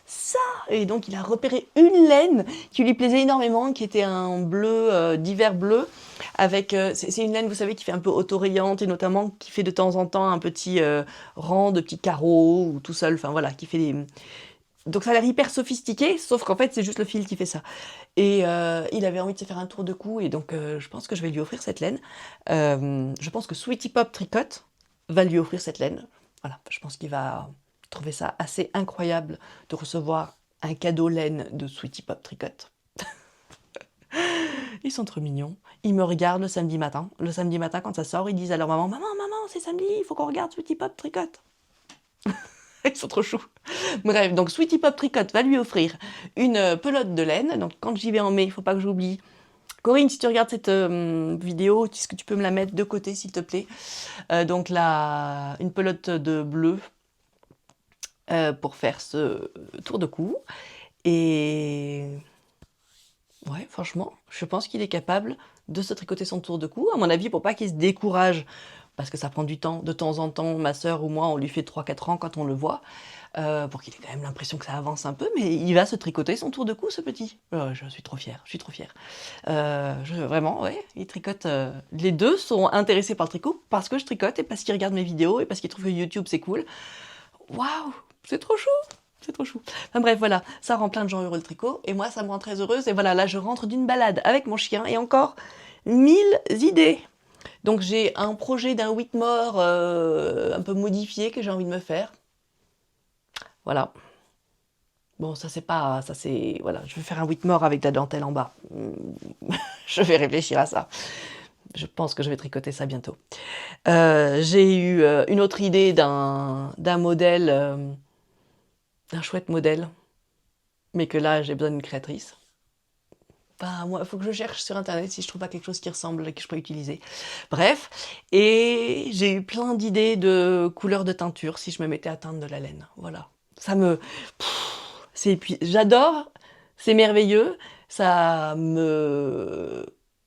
[SPEAKER 1] ça. Et donc il a repéré une laine qui lui plaisait énormément, qui était un bleu, d'hiver bleu, avec, c'est une laine, vous savez, qui fait un peu autorayante, et notamment qui fait de temps en temps un petit rang de petits carreaux, ou tout seul, enfin voilà, qui fait des... Donc ça a l'air hyper sophistiqué, sauf qu'en fait c'est juste le fil qui fait ça. Et il avait envie de se faire un tour de cou, et donc je pense que je vais lui offrir cette laine. Je pense que Sweetie Pop Tricot va lui offrir cette laine. Voilà, je pense qu'il va... trouver ça assez incroyable de recevoir un cadeau laine de Sweetie Pop Tricot. Ils sont trop mignons. Ils me regardent le samedi matin. Le samedi matin, quand ça sort, ils disent à leur maman « Maman, c'est samedi, il faut qu'on regarde Sweetie Pop Tricot. » Ils sont trop choux. Bref, donc Sweetie Pop Tricot va lui offrir une pelote de laine. Donc quand j'y vais en mai, il ne faut pas que j'oublie. Corinne, si tu regardes cette vidéo, est-ce que tu peux me la mettre de côté, s'il te plaît? Donc une pelote de bleu pour faire ce tour de cou. Et ouais, franchement, je pense qu'il est capable de se tricoter son tour de cou. À mon avis, pour pas qu'il se décourage, parce que ça prend du temps. De temps en temps, ma sœur ou moi, on lui fait 3-4 ans quand on le voit, pour qu'il ait quand même l'impression que ça avance un peu, mais il va se tricoter son tour de cou, ce petit. Je suis trop fière, vraiment, ouais, il tricote. Les deux sont intéressés par le tricot, parce que je tricote, et parce qu'ils regardent mes vidéos, et parce qu'ils trouvent que YouTube, c'est cool. Waouh, c'est trop chou! C'est trop chou. Enfin bref, voilà, ça rend plein de gens heureux le tricot, et moi ça me rend très heureuse, et voilà, là je rentre d'une balade avec mon chien, et encore 1000 idées. Donc j'ai un projet d'un Whitmore un peu modifié que j'ai envie de me faire. Voilà. Bon, voilà, je vais faire un Whitmore avec de la dentelle en bas. Je vais réfléchir à ça. je pense que je vais tricoter ça bientôt. J'ai eu une autre idée d'un modèle, d'un chouette modèle, mais que là, j'ai besoin d'une créatrice. Enfin, moi, il faut que je cherche sur Internet si je trouve pas quelque chose qui ressemble et que je peux utiliser. Bref, et j'ai eu plein d'idées de couleurs de teinture si je me mettais à teindre de la laine. Voilà. Ça me... J'adore, c'est merveilleux, ça me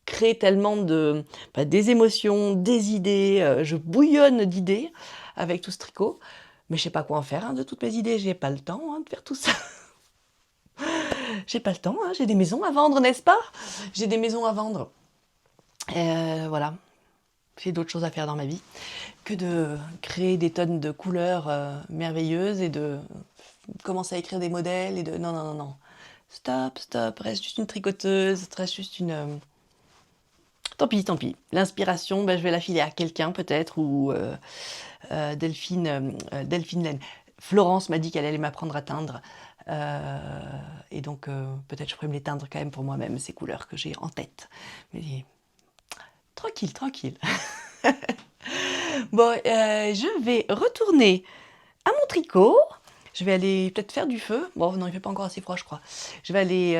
[SPEAKER 1] crée tellement des émotions, des idées, je bouillonne d'idées avec tout ce tricot, mais je sais pas quoi en faire de toutes mes idées, j'ai pas le temps de faire tout ça. J'ai pas le temps, j'ai des maisons à vendre, n'est-ce pas? J'ai des maisons à vendre. Voilà, j'ai d'autres choses à faire dans ma vie que de créer des tonnes de couleurs merveilleuses et de commencer à écrire des modèles et de... Non, non, non, non. Stop, reste juste une tricoteuse, reste juste une... Tant pis. L'inspiration, je vais la filer à quelqu'un peut-être, ou Delphine Laine. Florence m'a dit qu'elle allait m'apprendre à teindre. Et donc, peut-être je pourrais me les teindre quand même pour moi-même, ces couleurs que j'ai en tête. Mais tranquille. Bon, je vais retourner à mon tricot. Je vais aller peut-être faire du feu. Bon, non, il fait pas encore assez froid, je crois. Je vais aller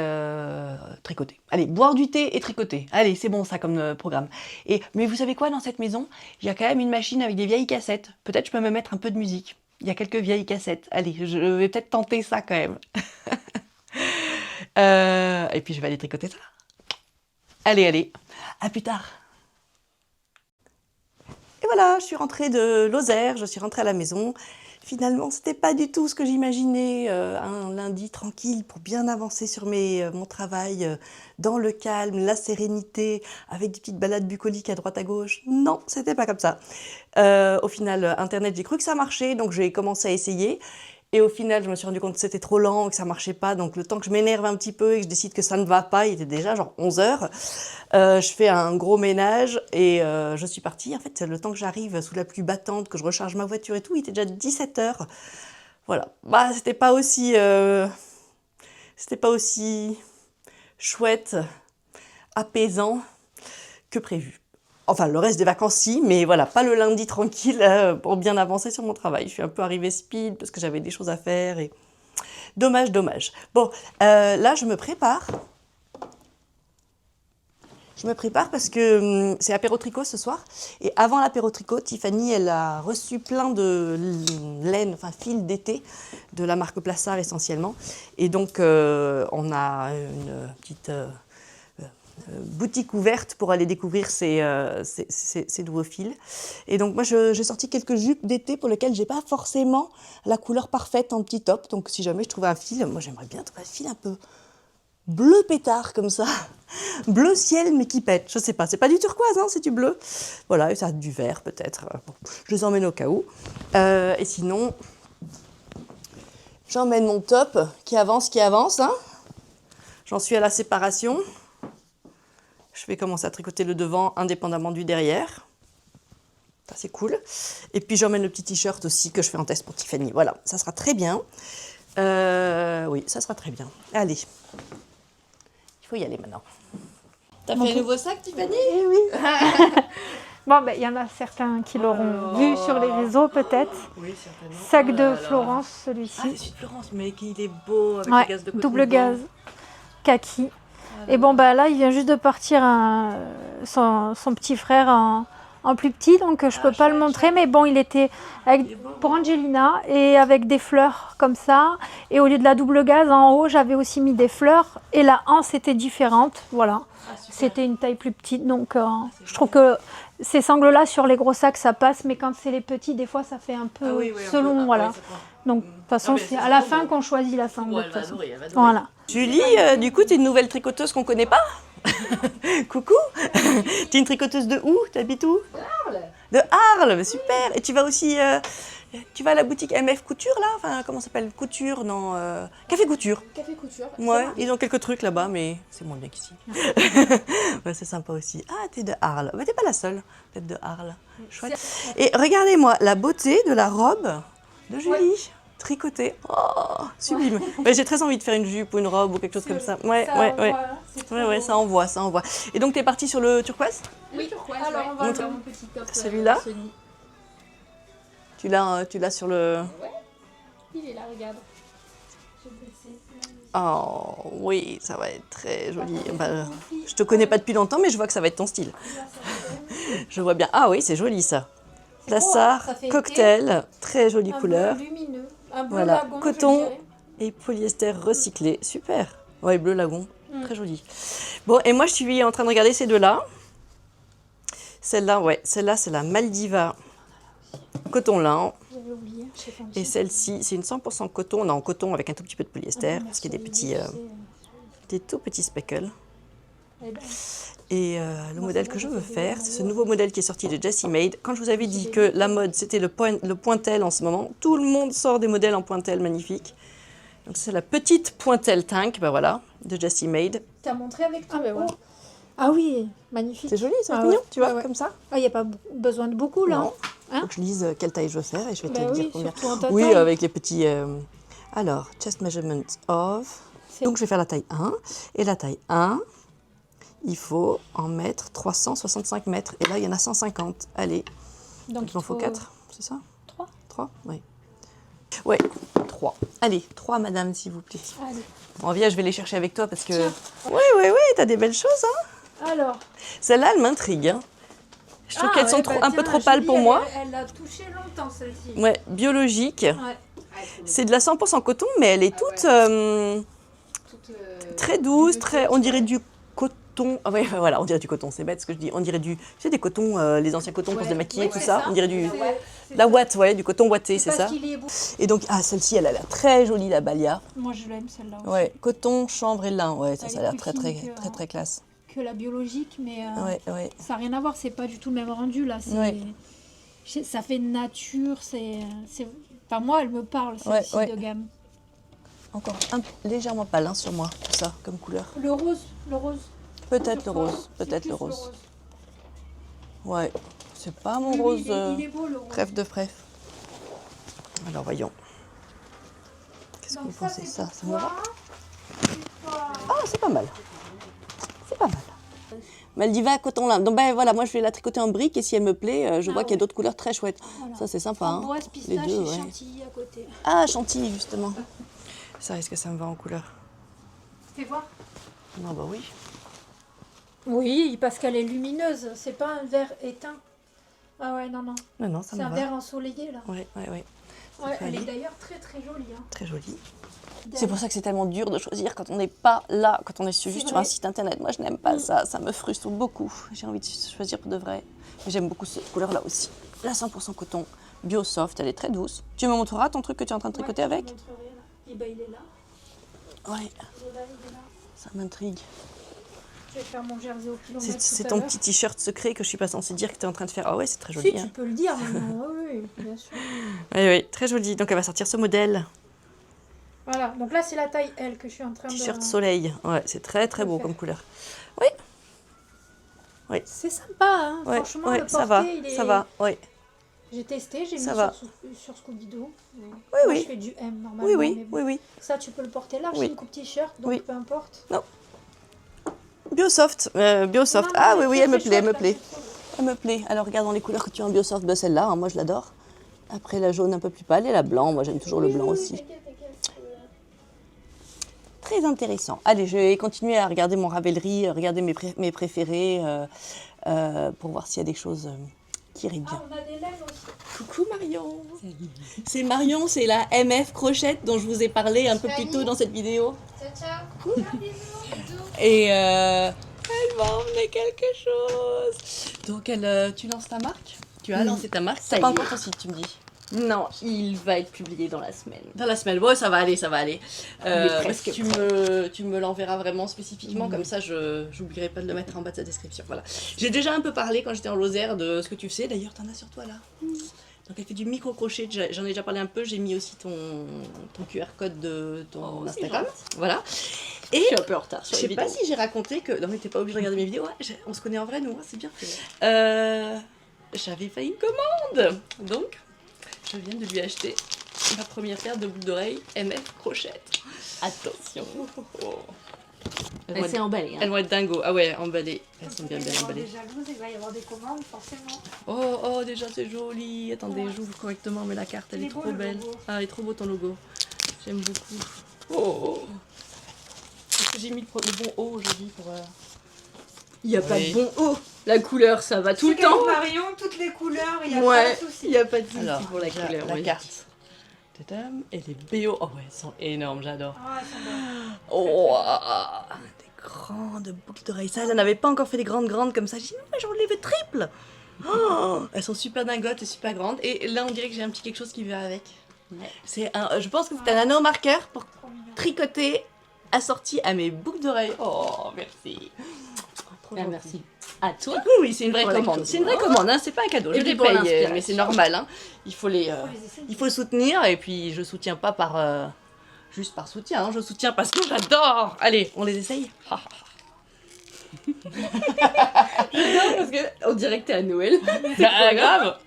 [SPEAKER 1] tricoter. Allez, boire du thé et tricoter. Allez, c'est bon ça comme programme. Mais vous savez quoi, dans cette maison, il y a quand même une machine avec des vieilles cassettes. Peut-être je peux me mettre un peu de musique. Il y a quelques vieilles cassettes. Allez, je vais peut-être tenter ça quand même. Et puis je vais aller tricoter ça. Allez, à plus tard. Et voilà, je suis rentrée de Lozère, je suis rentrée à la maison. Finalement, c'était pas du tout ce que j'imaginais, un lundi tranquille pour bien avancer sur mon travail, dans le calme, la sérénité, avec des petites balades bucoliques à droite à gauche. Non, c'était pas comme ça. Au final, Internet, j'ai cru que ça marchait, donc j'ai commencé à essayer. Et au final, je me suis rendu compte que c'était trop lent, que ça marchait pas. Donc le temps que je m'énerve un petit peu et que je décide que ça ne va pas, il était déjà genre 11 heures. Je fais un gros ménage et je suis partie. En fait, le temps que j'arrive sous la pluie battante, que je recharge ma voiture et tout, il était déjà 17 heures. Voilà. C'était pas aussi chouette, apaisant que prévu. Enfin, le reste des vacances, si, mais voilà, pas le lundi tranquille pour bien avancer sur mon travail. Je suis un peu arrivée speed parce que j'avais des choses à faire et... Dommage. Bon, là, je me prépare. Parce que c'est apéro tricot ce soir. Et avant l'apéro tricot, Tiffany, elle a reçu plein de laine, enfin fil d'été, de la marque Plassard essentiellement. Et donc, on a une petite... boutique ouverte pour aller découvrir ces nouveaux fils. Et donc moi j'ai sorti quelques jupes d'été pour lesquelles j'ai pas forcément la couleur parfaite en petit top. Donc si jamais je trouvais un fil, moi j'aimerais bien trouver un fil un peu bleu pétard comme ça, bleu ciel mais qui pète. Je sais pas, c'est pas du turquoise, hein, c'est du bleu. Voilà, et ça a du vert peut-être. Bon, je les emmène au cas où. Et sinon, j'emmène mon top qui avance, hein. J'en suis à la séparation. Je vais commencer à tricoter le devant indépendamment du derrière. Ça, c'est cool. Et puis, j'emmène le petit t-shirt aussi que je fais en test pour Tiffany. Voilà, ça sera très bien. Oui, ça sera très bien. Allez, il faut y aller maintenant. T'as fait un nouveau sac, Tiffany?
[SPEAKER 6] Oui. Bon, il y en a certains qui l'auront vu sur les réseaux, peut-être.
[SPEAKER 1] Oui, certainement.
[SPEAKER 6] Sac de Florence, celui-ci.
[SPEAKER 1] Ah, c'est celui de Florence, mais il est beau avec
[SPEAKER 6] Ouais,
[SPEAKER 1] le gaz de coton.
[SPEAKER 6] double gaz, kaki. Et bon, là, il vient juste de partir son petit frère en plus petit, donc je peux pas le montrer. Mais bon, il était pour Angelina et avec des fleurs comme ça. Et au lieu de la double gaz, en haut, j'avais aussi mis des fleurs. Et la anse était différente, voilà. C'était une taille plus petite, donc je trouve que ces sangles-là, sur les gros sacs, ça passe. Mais quand c'est les petits, des fois, ça fait un peu selon, voilà. Donc, de toute façon, c'est à la fin qu'on choisit la sangle.
[SPEAKER 1] Ouais, elle va adorer.
[SPEAKER 6] Voilà.
[SPEAKER 1] Julie, du coup, tu es une nouvelle tricoteuse qu'on connaît pas. Coucou. Tu es une tricoteuse de où? Tu habites où? De Arles, super. Et tu vas aussi, tu vas à la boutique MF Couture là? Enfin, comment ça s'appelle? Couture, non, Café Couture.
[SPEAKER 7] Café Couture.
[SPEAKER 1] Ouais, ils ont quelques trucs là-bas, mais c'est moins bien qu'ici. Ouais, c'est sympa aussi. Ah, t'es de Arles. T'es pas la seule, peut-être de Arles. Chouette. Et regardez-moi la beauté de la robe de Julie. Tricotée. Oh, sublime. J'ai très envie de faire une jupe ou une robe ou quelque chose comme ça. Ouais. Ouais, ouais, ça envoie, ça envoie. Et donc, t'es parti sur le turquoise?
[SPEAKER 6] Oui, alors on va
[SPEAKER 1] Montre.
[SPEAKER 6] faire mon petit top.
[SPEAKER 1] Celui-là
[SPEAKER 6] Sony.
[SPEAKER 1] Tu l'as sur le...
[SPEAKER 6] Il est là, regarde.
[SPEAKER 1] Oh, oui, ça va être très joli. Bah, je te connais pas depuis longtemps, mais je vois que ça va être ton style. Je vois bien. Ah oui, c'est joli ça.
[SPEAKER 6] C'est beau, hein,
[SPEAKER 1] Plassard,
[SPEAKER 6] ça fait
[SPEAKER 1] cocktail, très jolie
[SPEAKER 6] un
[SPEAKER 1] couleur.
[SPEAKER 6] bleu lumineux, un bleu
[SPEAKER 1] Voilà,
[SPEAKER 6] lagon,
[SPEAKER 1] coton.
[SPEAKER 6] je dirais.
[SPEAKER 1] Et polyester recyclé. Super. Ouais, bleu lagon. Très joli. Bon, et moi, je suis en train de regarder ces deux-là. Celle-là, ouais. Celle-là, c'est la Maldiva coton lin.
[SPEAKER 6] J'avais oublié, je sais pas.
[SPEAKER 1] Et celle-ci, c'est une 100% coton. On est en coton avec un tout petit peu de polyester. Parce qu'il y a des petits, des tout petits speckles. Et le modèle que je veux faire, c'est ce nouveau modèle qui est sorti de Jessie Made. Quand je vous avais dit que la mode, c'était le pointel en ce moment, tout le monde sort des modèles en pointel magnifiques. Donc c'est la petite pointel tank, ben voilà, de Jessie Made.
[SPEAKER 6] T'as montré avec ton haut. Ah oui, magnifique.
[SPEAKER 1] C'est joli, c'est
[SPEAKER 6] Ah
[SPEAKER 1] mignon,
[SPEAKER 6] ouais,
[SPEAKER 1] tu vois,
[SPEAKER 6] ouais.
[SPEAKER 1] comme ça.
[SPEAKER 6] Ah, il n'y a pas besoin de beaucoup là.
[SPEAKER 1] Non.
[SPEAKER 6] Hein?
[SPEAKER 1] Faut que je lise quelle taille je veux faire et je vais
[SPEAKER 6] Bah
[SPEAKER 1] te dire
[SPEAKER 6] oui,
[SPEAKER 1] combien.
[SPEAKER 6] surtout en ta
[SPEAKER 1] Oui,
[SPEAKER 6] taille.
[SPEAKER 1] avec les petits... Alors, chest measurement of... Donc je vais faire la taille 1. Et la taille 1, il faut en mettre 365 mètres. Et là, il y en a 150. Allez,
[SPEAKER 6] Donc
[SPEAKER 1] il en faut 4, c'est ça?
[SPEAKER 6] 3.
[SPEAKER 1] 3, oui. Ouais, 3. Allez, 3, madame, s'il vous plaît.
[SPEAKER 6] Allez.
[SPEAKER 1] Bon, viens, je vais les chercher avec toi parce que...
[SPEAKER 6] Tiens.
[SPEAKER 1] Oui, oui, oui, t'as des belles choses, hein.
[SPEAKER 6] Alors.
[SPEAKER 1] Celle-là, elle m'intrigue, hein. Je trouve qu'elles sont un peu trop pâles pour moi.
[SPEAKER 6] Elle a touché longtemps celle-ci.
[SPEAKER 1] Ouais, biologique.
[SPEAKER 6] Ouais.
[SPEAKER 1] C'est de la 100% coton, mais elle est toute très douce, très... On dirait du coton... Ah ouais, voilà, on dirait du coton, c'est bête ce que je dis. On dirait du... Tu sais, des cotons, les anciens cotons pour se démaquiller, tout ça. On dirait du... La ouate, ouais, du coton ouaté, c'est ça. Et donc, ah, celle-ci, elle a l'air très jolie, la Balia.
[SPEAKER 6] Moi, je l'aime celle-là aussi.
[SPEAKER 1] Ouais, coton, chanvre et lin, ouais, ça
[SPEAKER 6] Elle
[SPEAKER 1] a
[SPEAKER 6] est
[SPEAKER 1] l'air
[SPEAKER 6] plus
[SPEAKER 1] très,
[SPEAKER 6] fine
[SPEAKER 1] très, très classe.
[SPEAKER 6] que la biologique, mais
[SPEAKER 1] Ouais, ouais.
[SPEAKER 6] ça n'a rien à voir, c'est pas du tout le même rendu là.
[SPEAKER 1] Ouais.
[SPEAKER 6] Ça fait nature, enfin, moi, elle me parle, celle-ci
[SPEAKER 1] Ouais,
[SPEAKER 6] de gamme.
[SPEAKER 1] Encore légèrement pâle hein, sur moi, tout ça, comme couleur.
[SPEAKER 6] Le rose.
[SPEAKER 1] Peut-être
[SPEAKER 6] Sur
[SPEAKER 1] le
[SPEAKER 6] toi,
[SPEAKER 1] rose,
[SPEAKER 6] c'est
[SPEAKER 1] peut-être
[SPEAKER 6] plus
[SPEAKER 1] le rose. Ouais, c'est pas mon
[SPEAKER 6] Oui,
[SPEAKER 1] rose
[SPEAKER 6] il est beau le rose.
[SPEAKER 1] préf de préf. Alors voyons. Qu'est-ce que
[SPEAKER 6] Donc
[SPEAKER 1] vous pensez de ça? Ça me va?
[SPEAKER 6] toi.
[SPEAKER 1] Ah, c'est pas mal. C'est pas mal. Maldiva coton lin. Donc ben voilà, moi je vais la tricoter en brique et si elle me plaît, je vois qu'il y a d'autres couleurs très chouettes.
[SPEAKER 6] Voilà.
[SPEAKER 1] Ça c'est sympa. Hein.
[SPEAKER 6] Framboise,
[SPEAKER 1] Les
[SPEAKER 6] pistache
[SPEAKER 1] deux,
[SPEAKER 6] et
[SPEAKER 1] ouais.
[SPEAKER 6] chantilly à côté.
[SPEAKER 1] Ah, chantilly justement. Ça, est-ce que ça me va en couleur?
[SPEAKER 6] Fais voir.
[SPEAKER 1] Non, bah oui.
[SPEAKER 6] Oui, parce qu'elle est lumineuse, c'est pas un vert éteint. Ah ouais, non.
[SPEAKER 1] Non, non, ça
[SPEAKER 6] C'est
[SPEAKER 1] me
[SPEAKER 6] un
[SPEAKER 1] va.
[SPEAKER 6] vert ensoleillé là.
[SPEAKER 1] Ouais, ouais, ouais.
[SPEAKER 6] Ouais,
[SPEAKER 1] peut
[SPEAKER 6] elle est
[SPEAKER 1] aller.
[SPEAKER 6] d'ailleurs très très jolie. Hein.
[SPEAKER 1] Très joli. C'est pour ça que c'est tellement dur de choisir quand on n'est pas là, quand on est juste sur
[SPEAKER 6] vrai.
[SPEAKER 1] un site internet. Moi, je n'aime pas ça, ça me frustre beaucoup. J'ai envie de choisir pour de vrai. Mais j'aime beaucoup cette couleur-là aussi. La 100% coton, bio soft, elle est très douce. Tu me montreras ton truc que tu es en train de tricoter avec?
[SPEAKER 6] Et ben il est là.
[SPEAKER 1] Ouais,
[SPEAKER 6] Il est là.
[SPEAKER 1] ça m'intrigue.
[SPEAKER 6] Je vais faire mon jersey au kilomètre.
[SPEAKER 1] C'est
[SPEAKER 6] tout à
[SPEAKER 1] ton
[SPEAKER 6] l'heure.
[SPEAKER 1] petit t-shirt secret que je suis pas censée dire que tu es en train de faire. Ah ouais, c'est très joli.
[SPEAKER 6] Si,
[SPEAKER 1] Hein.
[SPEAKER 6] tu peux le dire maintenant. Oui, bien sûr.
[SPEAKER 1] Oui, oui, très joli. Donc elle va sortir ce modèle.
[SPEAKER 6] Voilà, donc là c'est la taille L que je suis en train
[SPEAKER 1] T-shirt
[SPEAKER 6] de...
[SPEAKER 1] soleil. Ouais, c'est très très beau
[SPEAKER 6] faire.
[SPEAKER 1] comme couleur.
[SPEAKER 6] C'est sympa, hein.
[SPEAKER 1] Ouais,
[SPEAKER 6] Franchement,
[SPEAKER 1] ouais,
[SPEAKER 6] le
[SPEAKER 1] ça va,
[SPEAKER 6] porté, il est...
[SPEAKER 1] ça va. Ouais.
[SPEAKER 6] J'ai testé, j'ai mis
[SPEAKER 1] Ça va.
[SPEAKER 6] sur Scooby-Doo.
[SPEAKER 1] Oui,
[SPEAKER 6] Moi,
[SPEAKER 1] oui.
[SPEAKER 6] je fais du M normalement.
[SPEAKER 1] Oui, oui,
[SPEAKER 6] mais bon.
[SPEAKER 1] oui, oui.
[SPEAKER 6] Ça, tu peux le porter large,
[SPEAKER 1] Oui.
[SPEAKER 6] c'est une coupe t-shirt, donc
[SPEAKER 1] Oui.
[SPEAKER 6] peu importe.
[SPEAKER 1] Biosoft, Biosoft.
[SPEAKER 6] Non,
[SPEAKER 1] Ah
[SPEAKER 6] non,
[SPEAKER 1] oui, oui,
[SPEAKER 6] très,
[SPEAKER 1] elle me
[SPEAKER 6] très
[SPEAKER 1] plaît, elle me
[SPEAKER 6] chouette,
[SPEAKER 1] plaît.
[SPEAKER 6] là,
[SPEAKER 1] Elle me plaît. Alors regardons les couleurs que tu as en Biosoft. Ben, celle-là, hein, moi je l'adore. Après la jaune un peu plus pâle et la blanc. Moi j'aime toujours le blanc aussi.
[SPEAKER 6] T'inquiète.
[SPEAKER 1] Très intéressant. Allez, je vais continuer à regarder mon Ravelry, regarder mes préférés pour voir s'il y a des choses qui iraient bien.
[SPEAKER 6] Ah, on a des laines aussi.
[SPEAKER 1] Coucou Marion. C'est Marion, c'est la MF Crochette dont je vous ai parlé un peu plus tôt dans cette vidéo.
[SPEAKER 6] Ciao.
[SPEAKER 1] Et elle va emmener quelque chose. Donc tu lances ta marque? Tu as lancé ta marque? C'est pas encore ton site, tu me dis?
[SPEAKER 2] Non, il va être publié dans la semaine.
[SPEAKER 1] Dans la semaine, bon, ça va aller, ça va aller.
[SPEAKER 2] presque
[SPEAKER 1] Tu me l'enverras vraiment spécifiquement, comme ça je n'oublierai pas de le mettre en bas de sa description. Voilà. J'ai déjà un peu parlé quand j'étais en Lozère de ce que tu sais, d'ailleurs t'en as sur toi là. Donc elle fait du micro-crochet, j'en ai déjà parlé un peu, j'ai mis aussi ton QR code de ton Instagram. Voilà. Et
[SPEAKER 2] Je suis un peu en retard
[SPEAKER 1] je
[SPEAKER 2] sur
[SPEAKER 1] sais
[SPEAKER 2] les
[SPEAKER 1] pas
[SPEAKER 2] vidéos.
[SPEAKER 1] si j'ai raconté que... Non mais t'es pas obligé de regarder mes vidéos, ouais, on se connaît en vrai nous, hein, c'est bien. J'avais fait une commande, donc je viens de lui acheter ma première paire de boucles d'oreilles MF Crochette.
[SPEAKER 2] Attention.
[SPEAKER 3] Elle s'est emballée.
[SPEAKER 1] Elles vont être dingo. Ah ouais, emballées. Elles sont bien emballées.
[SPEAKER 6] jalouses, il va y avoir des commandes forcément.
[SPEAKER 1] Oh, déjà c'est joli. Attendez, j'ouvre correctement, mais la carte, elle
[SPEAKER 6] Il
[SPEAKER 1] est
[SPEAKER 6] est beau,
[SPEAKER 1] trop
[SPEAKER 6] le
[SPEAKER 1] belle.
[SPEAKER 6] logo.
[SPEAKER 1] Ah, il est trop beau ton logo. J'aime beaucoup. Oh. Est-ce que j'ai mis le bon haut aujourd'hui pour...
[SPEAKER 3] Il n'y a pas
[SPEAKER 1] Oui.
[SPEAKER 3] de bon haut. La couleur, ça va tout le temps.
[SPEAKER 6] Marion, toutes les couleurs, il y a
[SPEAKER 3] Ouais,
[SPEAKER 6] pas de souci.
[SPEAKER 3] il n'y a pas de souci
[SPEAKER 1] Alors,
[SPEAKER 3] pour la
[SPEAKER 1] déjà,
[SPEAKER 3] couleur.
[SPEAKER 1] la
[SPEAKER 3] ouais.
[SPEAKER 1] carte. Tadam, et les BO. Oh ouais, elles sont énormes, j'adore.
[SPEAKER 6] Ah, elles sont belles.
[SPEAKER 1] Oh, des grandes boucles d'oreilles. Ça, elle n'en avait pas encore fait des grandes comme ça. J'ai dit non, mais j'en les veux triples. Oh, elles sont super dingotes et super grandes. Et là, on dirait que j'ai un petit quelque chose qui va avec.
[SPEAKER 3] Ouais.
[SPEAKER 1] Je pense que c'est un anneau marqueur pour
[SPEAKER 6] Trop mignon.
[SPEAKER 1] tricoter assorti à mes boucles d'oreilles. Oh, merci. Trop
[SPEAKER 3] Ah,
[SPEAKER 1] gentil.
[SPEAKER 3] merci. À toi.
[SPEAKER 1] Oui, c'est une vraie
[SPEAKER 3] Pour la
[SPEAKER 1] commande.
[SPEAKER 3] commande.
[SPEAKER 1] C'est une vraie commande, hein, c'est pas un cadeau.
[SPEAKER 3] Et
[SPEAKER 1] Je
[SPEAKER 3] puis
[SPEAKER 1] les
[SPEAKER 3] pour
[SPEAKER 1] paye,
[SPEAKER 3] l'inspiration.
[SPEAKER 1] mais c'est normal. Hein. Il faut les.
[SPEAKER 6] Faut les essayer.
[SPEAKER 1] Il faut soutenir et puis je soutiens pas par juste par soutien, hein. Je soutiens parce que j'adore. Allez, on les essaye.
[SPEAKER 3] J'adore parce que on dirait que t'es à Noël.
[SPEAKER 1] Bah, grave.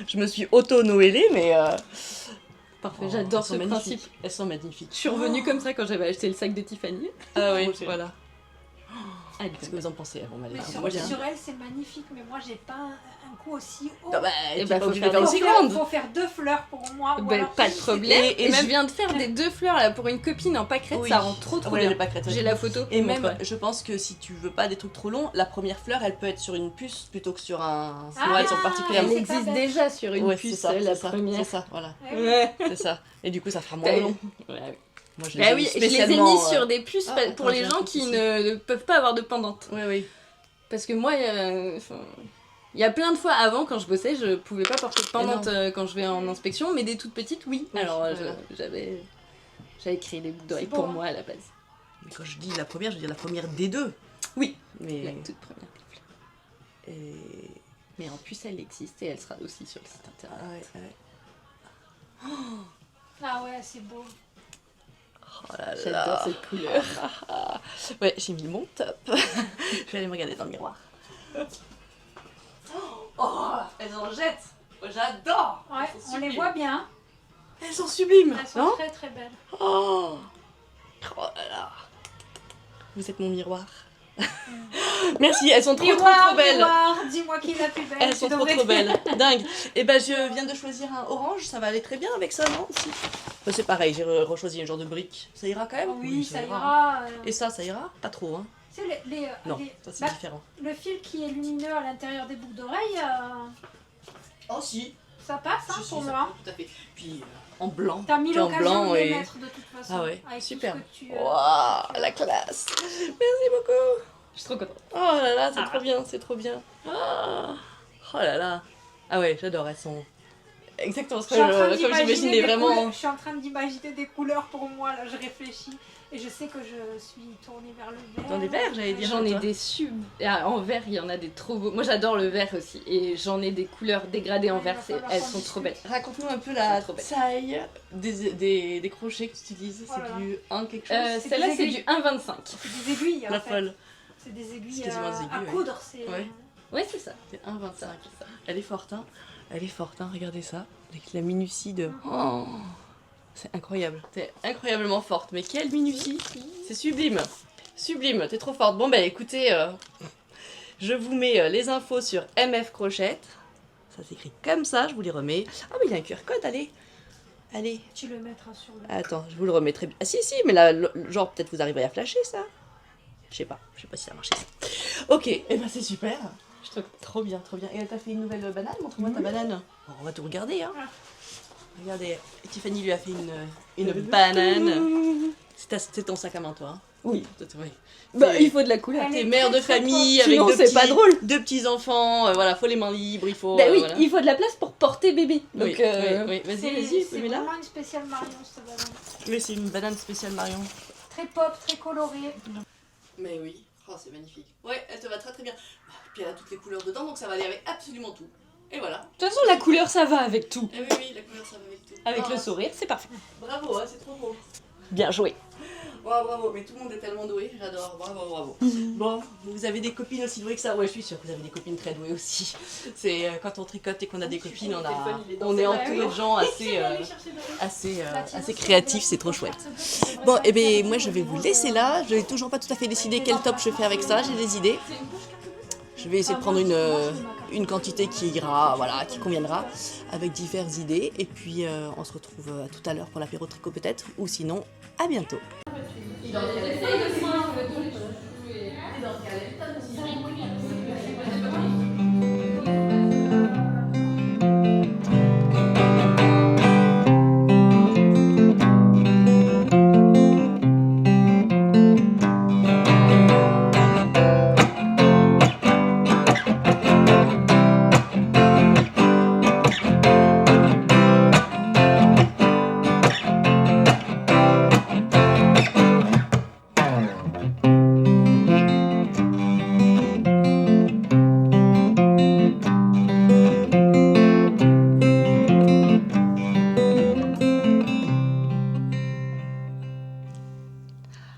[SPEAKER 1] Je me suis auto-noëlée, mais
[SPEAKER 3] Parfait,
[SPEAKER 1] oh,
[SPEAKER 3] j'adore
[SPEAKER 1] elles
[SPEAKER 3] ce
[SPEAKER 1] sont magnifiques.
[SPEAKER 3] principe.
[SPEAKER 1] Elles sont magnifiques.
[SPEAKER 3] Je suis revenue comme ça quand j'avais acheté le sac de Tiffany.
[SPEAKER 1] Ah oui,
[SPEAKER 3] Moi, j'ai-
[SPEAKER 1] voilà.
[SPEAKER 3] Allez,
[SPEAKER 1] Qu'est-ce que vous en pensez avant
[SPEAKER 6] Mais
[SPEAKER 1] Maléfique?
[SPEAKER 6] sur,
[SPEAKER 1] Moi, j'ai un-
[SPEAKER 6] sur elle, c'est magnifique, mais moi, j'ai pas un coup aussi haut.
[SPEAKER 1] Ah bah,
[SPEAKER 3] Eh
[SPEAKER 1] tu
[SPEAKER 3] bah,
[SPEAKER 1] es pas
[SPEAKER 3] faut
[SPEAKER 1] obligée de
[SPEAKER 3] faire
[SPEAKER 1] faire
[SPEAKER 3] des-
[SPEAKER 1] aussi grande.
[SPEAKER 6] Faut faire 2 fleurs pour moi. ou
[SPEAKER 3] Ben,
[SPEAKER 6] alors
[SPEAKER 3] pas de
[SPEAKER 6] une-
[SPEAKER 3] problème.
[SPEAKER 1] Et
[SPEAKER 3] Et
[SPEAKER 1] même-
[SPEAKER 3] je viens de faire des 2 fleurs là pour une copine en pâquerette,
[SPEAKER 1] Oui.
[SPEAKER 3] ça rend trop
[SPEAKER 1] Ouais,
[SPEAKER 3] bien.
[SPEAKER 1] j'ai pas créé.
[SPEAKER 3] J'ai la photo.
[SPEAKER 1] Et
[SPEAKER 3] je
[SPEAKER 1] même,
[SPEAKER 3] montrerai.
[SPEAKER 1] je pense que si tu veux pas des trucs trop longs, la première fleur, elle peut être sur une puce plutôt que sur un.
[SPEAKER 6] Ah,
[SPEAKER 1] Sinon, elles sont
[SPEAKER 3] elle
[SPEAKER 1] particulièrement.
[SPEAKER 6] c'est pas
[SPEAKER 3] existe
[SPEAKER 6] bête.
[SPEAKER 3] déjà sur une
[SPEAKER 1] Ouais,
[SPEAKER 3] puce,
[SPEAKER 1] c'est ça,
[SPEAKER 3] la
[SPEAKER 1] c'est ça,
[SPEAKER 3] première.
[SPEAKER 1] C'est ça, voilà.
[SPEAKER 6] Ouais, oui.
[SPEAKER 3] Ouais.
[SPEAKER 1] C'est ça. Et du coup, ça fera moins
[SPEAKER 3] T'as-
[SPEAKER 1] long.
[SPEAKER 3] Ouais.
[SPEAKER 1] Moi, je
[SPEAKER 3] Bah oui, je les ai
[SPEAKER 1] spécialement,
[SPEAKER 3] mis sur des puces
[SPEAKER 1] ah,
[SPEAKER 3] pour
[SPEAKER 1] attends,
[SPEAKER 3] les
[SPEAKER 1] j'ai un
[SPEAKER 3] gens
[SPEAKER 1] truc
[SPEAKER 3] qui
[SPEAKER 1] ici.
[SPEAKER 3] ne peuvent pas avoir de pendante.
[SPEAKER 1] Oui, oui.
[SPEAKER 3] Parce que moi, il y a plein de fois avant, quand je bossais, je pouvais pas porter de pendante quand je vais en inspection, mais des toutes petites, oui.
[SPEAKER 1] Oui,
[SPEAKER 3] Alors
[SPEAKER 1] voilà.
[SPEAKER 3] j'avais créé des boucles d'oreilles
[SPEAKER 6] C'est beau,
[SPEAKER 3] pour
[SPEAKER 6] hein.
[SPEAKER 3] moi à la base.
[SPEAKER 1] Mais quand je dis la première, je veux dire la première des deux.
[SPEAKER 3] Oui,
[SPEAKER 1] Mais.
[SPEAKER 3] la toute première.
[SPEAKER 1] Et...
[SPEAKER 3] Mais en plus, elle existe et elle sera aussi sur le site internet.
[SPEAKER 1] Ah ouais, ouais.
[SPEAKER 6] Ah ouais, c'est beau.
[SPEAKER 1] Oh là
[SPEAKER 3] J'adore
[SPEAKER 1] là.
[SPEAKER 3] cette couleur.
[SPEAKER 1] Ouais, j'ai mis mon top. Je vais aller me regarder dans le miroir. Oh, elles en jettent. Oh, j'adore.
[SPEAKER 6] Ouais,
[SPEAKER 1] Elles sont
[SPEAKER 6] on les
[SPEAKER 1] sublimes.
[SPEAKER 6] voit bien.
[SPEAKER 1] Elles sont sublimes.
[SPEAKER 6] Elles sont
[SPEAKER 1] Non
[SPEAKER 6] très très belles.
[SPEAKER 1] Oh. Oh là là. Vous êtes mon miroir. Merci, elles sont trop belles.
[SPEAKER 6] Miroir, dis-moi qui est la plus belle.
[SPEAKER 1] Elles
[SPEAKER 6] Tu
[SPEAKER 1] sont
[SPEAKER 6] devrais-
[SPEAKER 1] trop belles. Dingue. Et ben je viens de choisir un orange, ça va aller très bien avec ça, non aussi. Bah, c'est pareil, j'ai rechoisi un genre de brique. Ça ira quand même
[SPEAKER 6] Oui, ça ira.
[SPEAKER 1] Et ça ira Pas trop, hein.
[SPEAKER 6] Tu sais,
[SPEAKER 1] Non,
[SPEAKER 6] les-
[SPEAKER 1] ça c'est
[SPEAKER 6] bah,
[SPEAKER 1] différent.
[SPEAKER 6] le fil qui est lumineux à l'intérieur des boucles d'oreilles,
[SPEAKER 1] Oh si,
[SPEAKER 6] ça passe hein,
[SPEAKER 1] Si,
[SPEAKER 6] pour
[SPEAKER 1] ça
[SPEAKER 6] moi.
[SPEAKER 1] peut, tout à fait. Puis en blanc.
[SPEAKER 6] T'as mis
[SPEAKER 1] Puis en
[SPEAKER 6] l'occasion
[SPEAKER 1] blanc
[SPEAKER 6] de les
[SPEAKER 1] et-
[SPEAKER 6] mettre de toute façon.
[SPEAKER 1] Ah ouais,
[SPEAKER 6] avec tout
[SPEAKER 1] super.
[SPEAKER 6] ce que tu,
[SPEAKER 1] Waouh, la classe. Merci beaucoup.
[SPEAKER 3] Je suis trop contente.
[SPEAKER 1] Oh là là, c'est trop bien, c'est trop bien. Ah. Oh là là. Ah ouais, j'adore, elles sont exactement ce
[SPEAKER 6] Je
[SPEAKER 1] que
[SPEAKER 6] suis en train
[SPEAKER 1] comme
[SPEAKER 6] d'imaginer
[SPEAKER 1] j'imaginais
[SPEAKER 6] des
[SPEAKER 1] vraiment.
[SPEAKER 6] couleurs- Je suis en train d'imaginer des couleurs pour moi, là, je réfléchis. Et je sais que je suis tournée vers le vert.
[SPEAKER 1] Dans les verts, j'allais dire.
[SPEAKER 3] J'en ai
[SPEAKER 1] toi.
[SPEAKER 3] des en vert, il y en a des trop beaux. Moi j'adore le vert aussi. Et j'en ai des couleurs dégradées en
[SPEAKER 6] Ouais,
[SPEAKER 3] vert,
[SPEAKER 6] il va falloir
[SPEAKER 3] elles
[SPEAKER 6] qu'on
[SPEAKER 3] sont trop
[SPEAKER 6] discute.
[SPEAKER 3] belles.
[SPEAKER 1] Raconte-nous un peu la
[SPEAKER 3] C'est trop belle.
[SPEAKER 1] taille des crochets que tu utilises.
[SPEAKER 6] Oh là
[SPEAKER 1] C'est
[SPEAKER 6] là.
[SPEAKER 1] du 1 quelque chose
[SPEAKER 6] C'est
[SPEAKER 3] Celle-là
[SPEAKER 6] des
[SPEAKER 3] c'est
[SPEAKER 6] aiguilles.
[SPEAKER 3] du 1,25.
[SPEAKER 6] C'est des aiguilles
[SPEAKER 1] La
[SPEAKER 6] en fait.
[SPEAKER 1] folle.
[SPEAKER 6] C'est des aiguilles
[SPEAKER 1] C'est quasiment des
[SPEAKER 6] à
[SPEAKER 1] aiguilles, ouais.
[SPEAKER 6] coudre. C'est...
[SPEAKER 1] Ouais.
[SPEAKER 3] Ouais, c'est ça.
[SPEAKER 1] C'est 1,25. Elle est forte, hein. Elle est forte, hein. Regardez ça. Avec la minutie de. Oh, c'est incroyable. T'es incroyablement forte. Mais quelle minutie. C'est sublime. Sublime. T'es trop forte. Bon, bah écoutez, je vous mets les infos sur MF Crochette. Ça s'écrit comme ça, je vous les remets. Ah, mais il y a un QR code, allez. Allez.
[SPEAKER 6] Tu le mettras sur le...
[SPEAKER 1] Attends, je vous le remettrai. Ah si, mais là, genre, peut-être vous arriverez à flasher ça. Je sais pas si ça a marché ça. Ok, et ben c'est super. Je trouve trop bien, trop bien. Et elle t'a fait une nouvelle banane, montre-moi ta banane. Bon, on va tout regarder, hein.
[SPEAKER 6] Ah.
[SPEAKER 1] Regardez, Tiffany lui a fait une banane. C'est ton sac à main, toi. Hein.
[SPEAKER 3] Oui.
[SPEAKER 1] Oui.
[SPEAKER 3] Bah,
[SPEAKER 1] T'es-
[SPEAKER 3] il faut de la couleur.
[SPEAKER 6] Elle
[SPEAKER 1] T'es
[SPEAKER 6] est
[SPEAKER 1] mère
[SPEAKER 6] très,
[SPEAKER 1] de
[SPEAKER 6] très
[SPEAKER 1] famille
[SPEAKER 3] forte.
[SPEAKER 1] avec
[SPEAKER 3] Sinon, c'est pas drôle.
[SPEAKER 1] deux petits enfants. Voilà, faut les mains libres, il faut.
[SPEAKER 3] Bah oui,
[SPEAKER 1] voilà.
[SPEAKER 3] il faut de la place pour porter bébé.
[SPEAKER 1] Oui,
[SPEAKER 3] Donc,
[SPEAKER 1] oui, vas-y,
[SPEAKER 6] C'est
[SPEAKER 1] vas-y, mets-la.
[SPEAKER 6] vraiment une spéciale Marion, cette banane.
[SPEAKER 1] Oui, c'est une banane spéciale Marion.
[SPEAKER 6] Très pop, très colorée.
[SPEAKER 1] Mais oui, oh, c'est magnifique. Ouais, elle te va très très bien. Puis elle a toutes les couleurs dedans, donc ça va aller avec absolument tout. Et voilà.
[SPEAKER 3] de toute façon, la couleur, ça va avec tout.
[SPEAKER 1] Et oui, la couleur ça va avec tout.
[SPEAKER 3] Avec
[SPEAKER 1] Oh,
[SPEAKER 3] le sourire, c'est parfait.
[SPEAKER 1] Bravo, hein, c'est trop beau.
[SPEAKER 3] Bien joué.
[SPEAKER 1] Bravo, bravo, mais tout le monde est tellement doué, j'adore, bravo, bravo. Bon, vous avez des copines aussi douées que ça? Ouais, je suis sûre que vous avez des copines très douées aussi. C'est quand on tricote et qu'on a des copines, on est entouré de gens assez créatifs, c'est trop chouette. Bon, et bien moi je vais vous laisser là, je n'ai toujours pas tout à fait décidé quel top je fais avec ça, j'ai des idées. Je vais essayer de prendre une quantité qui ira, voilà, qui conviendra, avec diverses idées. Et puis on se retrouve tout à l'heure pour l'apéro tricot peut-être, ou sinon à bientôt.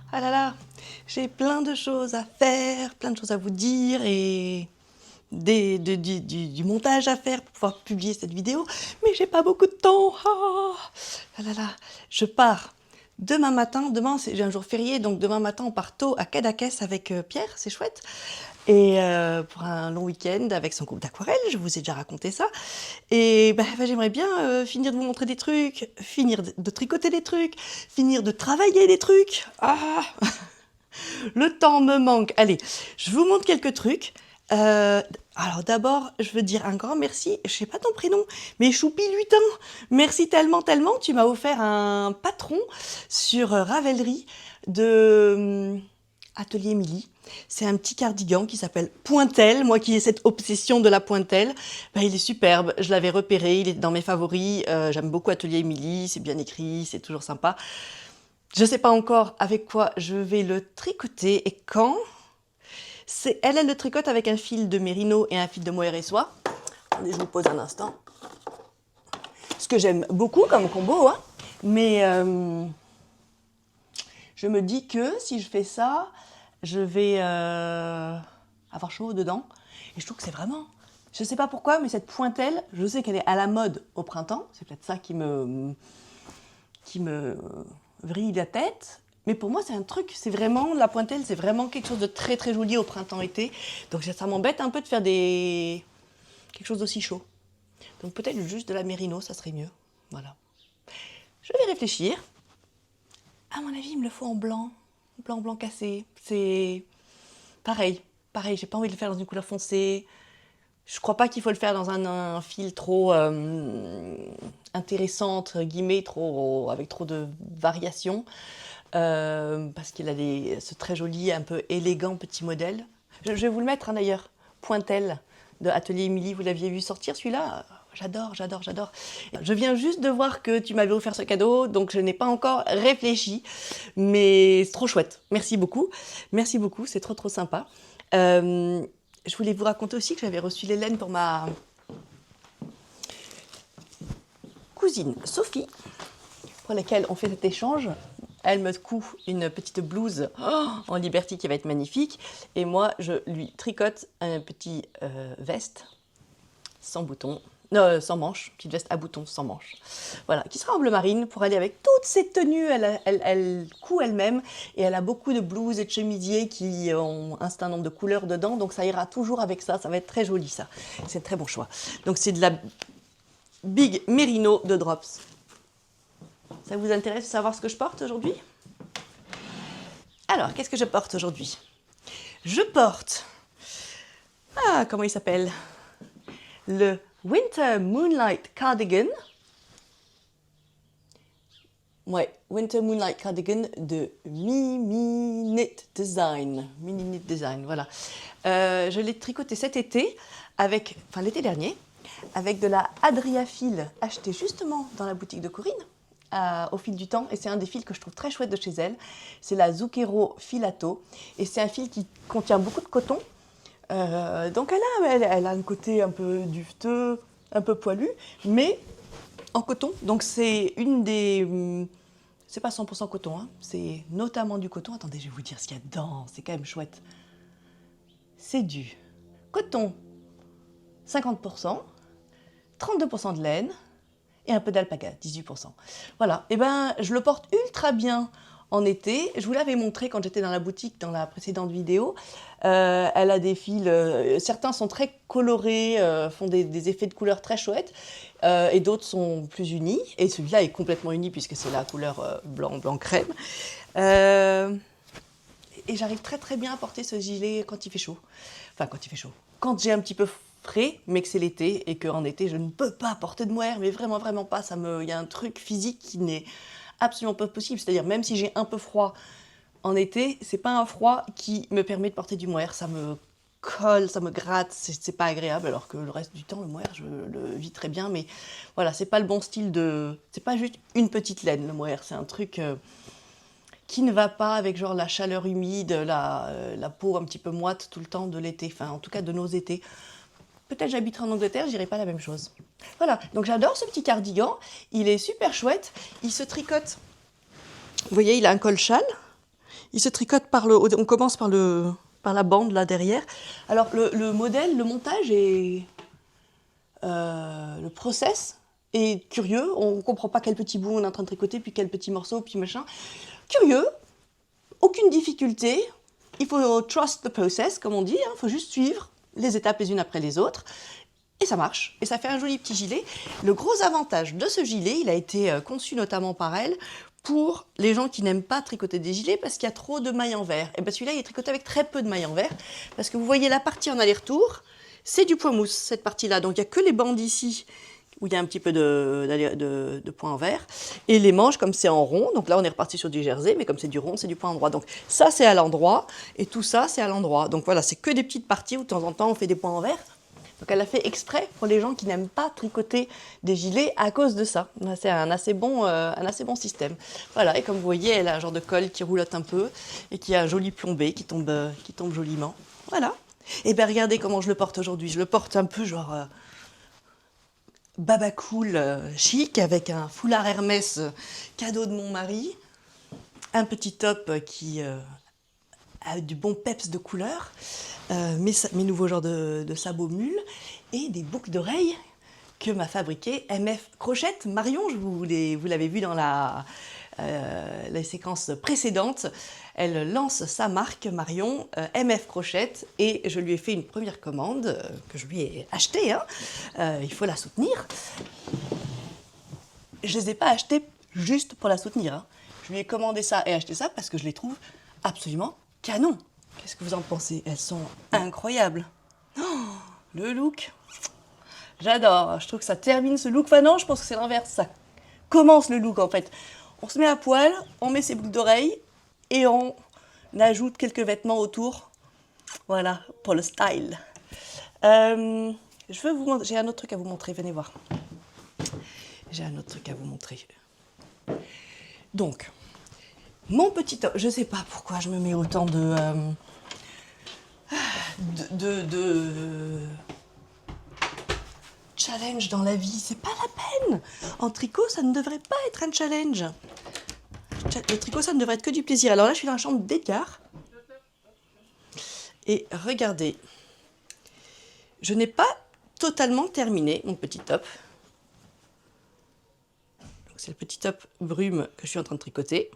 [SPEAKER 1] Ah là là, j'ai plein de choses à faire, plein de choses à vous dire et du montage à faire pour pouvoir publier cette vidéo, mais j'ai pas beaucoup de temps. Ah là là, je pars demain matin, j'ai un jour férié, donc demain matin on part tôt à Cadaqués avec Pierre, c'est chouette. Et pour un long week-end avec son groupe d'aquarelle, je vous ai déjà raconté ça. Et j'aimerais bien finir de vous montrer des trucs, finir de tricoter des trucs, finir de travailler des trucs. Ah le temps me manque. Allez, je vous montre quelques trucs. Alors d'abord, je veux dire un grand merci, je sais pas ton prénom, mais Choupi Lutin, merci tellement, tellement, tu m'as offert un patron sur Ravelry de Atelier Émilie. C'est un petit cardigan qui s'appelle Pointel, moi qui ai cette obsession de la pointelle. Il est superbe, je l'avais repéré, il est dans mes favoris, j'aime beaucoup Atelier Émilie, c'est bien écrit, c'est toujours sympa. Je sais pas encore avec quoi je vais le tricoter et quand. Elle le tricote avec un fil de mérino et un fil de mohair et soie. Attendez, je vous pose un instant. Ce que j'aime beaucoup comme combo, hein. Mais je me dis que si je fais ça, je vais avoir chaud dedans. Et je trouve que c'est vraiment... Je sais pas pourquoi, mais cette pointelle, je sais qu'elle est à la mode au printemps. C'est peut-être ça qui me vrille la tête. Mais pour moi, c'est un truc, c'est vraiment, la pointelle, c'est vraiment quelque chose de très très joli au printemps-été. Donc ça m'embête un peu de faire quelque chose d'aussi chaud. Donc peut-être juste de la mérino, ça serait mieux. Voilà. Je vais réfléchir. À mon avis, il me le faut en blanc. Blanc cassé. C'est pareil, j'ai pas envie de le faire dans une couleur foncée. Je crois pas qu'il faut le faire dans un fil trop intéressant, entre guillemets, avec trop de variations. Parce qu'il a ce très joli, un peu élégant petit modèle. Je vais vous le mettre d'ailleurs, Pointel de Atelier Émilie, vous l'aviez vu sortir celui-là? J'adore. Je viens juste de voir que tu m'avais offert ce cadeau, donc je n'ai pas encore réfléchi, mais c'est trop chouette. Merci beaucoup, c'est trop sympa. Je voulais vous raconter aussi que j'avais reçu les laines pour ma cousine Sophie, pour laquelle on fait cet échange. Elle me coud une petite blouse en Liberty qui va être magnifique. Et moi, je lui tricote un petit veste sans boutons, sans manches, petite veste à boutons sans manches. Voilà, qui sera en bleu marine pour aller avec toutes ses tenues. Elle coud elle-même et elle a beaucoup de blouses et de chemisiers qui ont un certain nombre de couleurs dedans. Donc ça ira toujours avec ça, ça va être très joli ça. C'est un très bon choix. Donc c'est de la Big Merino de Drops. Ça vous intéresse de savoir ce que je porte aujourd'hui? Alors, qu'est-ce que je porte aujourd'hui? Je porte... comment il s'appelle? Le Winter Moonlight Cardigan. Ouais, Winter Moonlight Cardigan de Mini Knit Design. Mini Knit Design, voilà. Je l'ai tricoté cet été, l'été dernier, avec de la Adria Fil achetée justement dans la boutique de Corinne. Au fil du temps, et c'est un des fils que je trouve très chouette de chez elle. C'est la Zucchero Filato, et c'est un fil qui contient beaucoup de coton. Donc elle a un côté un peu duveteux, un peu poilu, mais en coton. Donc c'est une des c'est pas 100% coton, hein. C'est notamment du coton. Attendez, je vais vous dire ce qu'il y a dedans, c'est quand même chouette. C'est du coton 50%, 32% de laine et un peu d'alpaga, 18%. Voilà, et ben je le porte ultra bien en été. Je vous l'avais montré quand j'étais dans la boutique dans la précédente vidéo. Elle a des fils, certains sont très colorés, font des effets de couleur très chouettes, et d'autres sont plus unis. Et celui-là est complètement uni puisque c'est la couleur blanc crème. Et j'arrive très très bien à porter ce gilet quand il fait chaud. Enfin, quand il fait chaud. Quand j'ai un petit peu frais, mais que c'est l'été, et qu'en été, je ne peux pas porter de mohair, mais vraiment, vraiment pas. Il y a un truc physique qui n'est absolument pas possible. C'est-à-dire, même si j'ai un peu froid en été, c'est pas un froid qui me permet de porter du mohair. Ça me colle, ça me gratte, c'est pas agréable, alors que le reste du temps, le mohair, je le vis très bien. Mais voilà, c'est pas le bon style de... C'est pas juste une petite laine, le mohair. C'est un truc... qui ne va pas avec genre la chaleur humide, la peau un petit peu moite tout le temps de l'été, enfin en tout cas de nos étés. Peut-être j'habiterai en Angleterre, je dirais pas la même chose. Voilà, donc j'adore ce petit cardigan, il est super chouette, il se tricote, vous voyez il a un col châle, il se tricote on commence par la bande là derrière. Alors le modèle, le montage et le process est curieux, on ne comprend pas quel petit bout on est en train de tricoter, puis quel petit morceau, puis machin. Curieux, aucune difficulté, il faut trust the process, comme on dit, il faut juste suivre les étapes les unes après les autres, et ça marche, et ça fait un joli petit gilet. Le gros avantage de ce gilet, il a été conçu notamment par elle, pour les gens qui n'aiment pas tricoter des gilets, parce qu'il y a trop de mailles en verre. Et bien celui-là, il est tricoté avec très peu de mailles en verre, parce que vous voyez la partie en aller-retour, c'est du point mousse, cette partie-là, donc il n'y a que les bandes ici, où il y a un petit peu de point en vert. Et les manches, comme c'est en rond, donc là on est reparti sur du jersey, mais comme c'est du rond, c'est du point endroit. Donc ça c'est à l'endroit, et tout ça c'est à l'endroit. Donc voilà, c'est que des petites parties où de temps en temps on fait des points en vert. Donc elle a fait exprès pour les gens qui n'aiment pas tricoter des gilets à cause de ça. C'est un assez bon système. Voilà, et comme vous voyez, elle a un genre de col qui roulotte un peu, et qui a un joli plombé qui tombe joliment. Voilà. Et bien regardez comment je le porte aujourd'hui. Je le porte un peu genre... baba cool chic avec un foulard Hermès cadeau de mon mari, un petit top qui a du bon peps de couleur, mes nouveaux genres de sabots mules et des boucles d'oreilles que m'a fabriqué MF Crochette. Marion, vous l'avez vu dans la séquence précédente, elle lance sa marque Marion, MF Crochette, et je lui ai fait une première commande que je lui ai achetée, hein. Il faut la soutenir. Je ne les ai pas achetées juste pour la soutenir, hein. Je lui ai commandé ça et acheté ça parce que je les trouve absolument canon. Qu'est-ce que vous en pensez? Elles sont incroyables. Oh, le look, j'adore. Je trouve que ça termine ce look. Enfin non, je pense que c'est l'inverse. Ça commence le look en fait. On se met à poil, on met ses boucles d'oreilles et on ajoute quelques vêtements autour. Voilà, pour le style. J'ai un autre truc à vous montrer, venez voir. J'ai un autre truc à vous montrer. Donc, mon petit top, je sais pas pourquoi je me mets autant de challenge dans la vie, c'est pas la peine. En tricot, ça ne devrait pas être un challenge. Le tricot, ça ne devrait être que du plaisir. Alors là, je suis dans la chambre d'Edgar. Et regardez, je n'ai pas totalement terminé mon petit top. C'est le petit top brume que je suis en train de tricoter.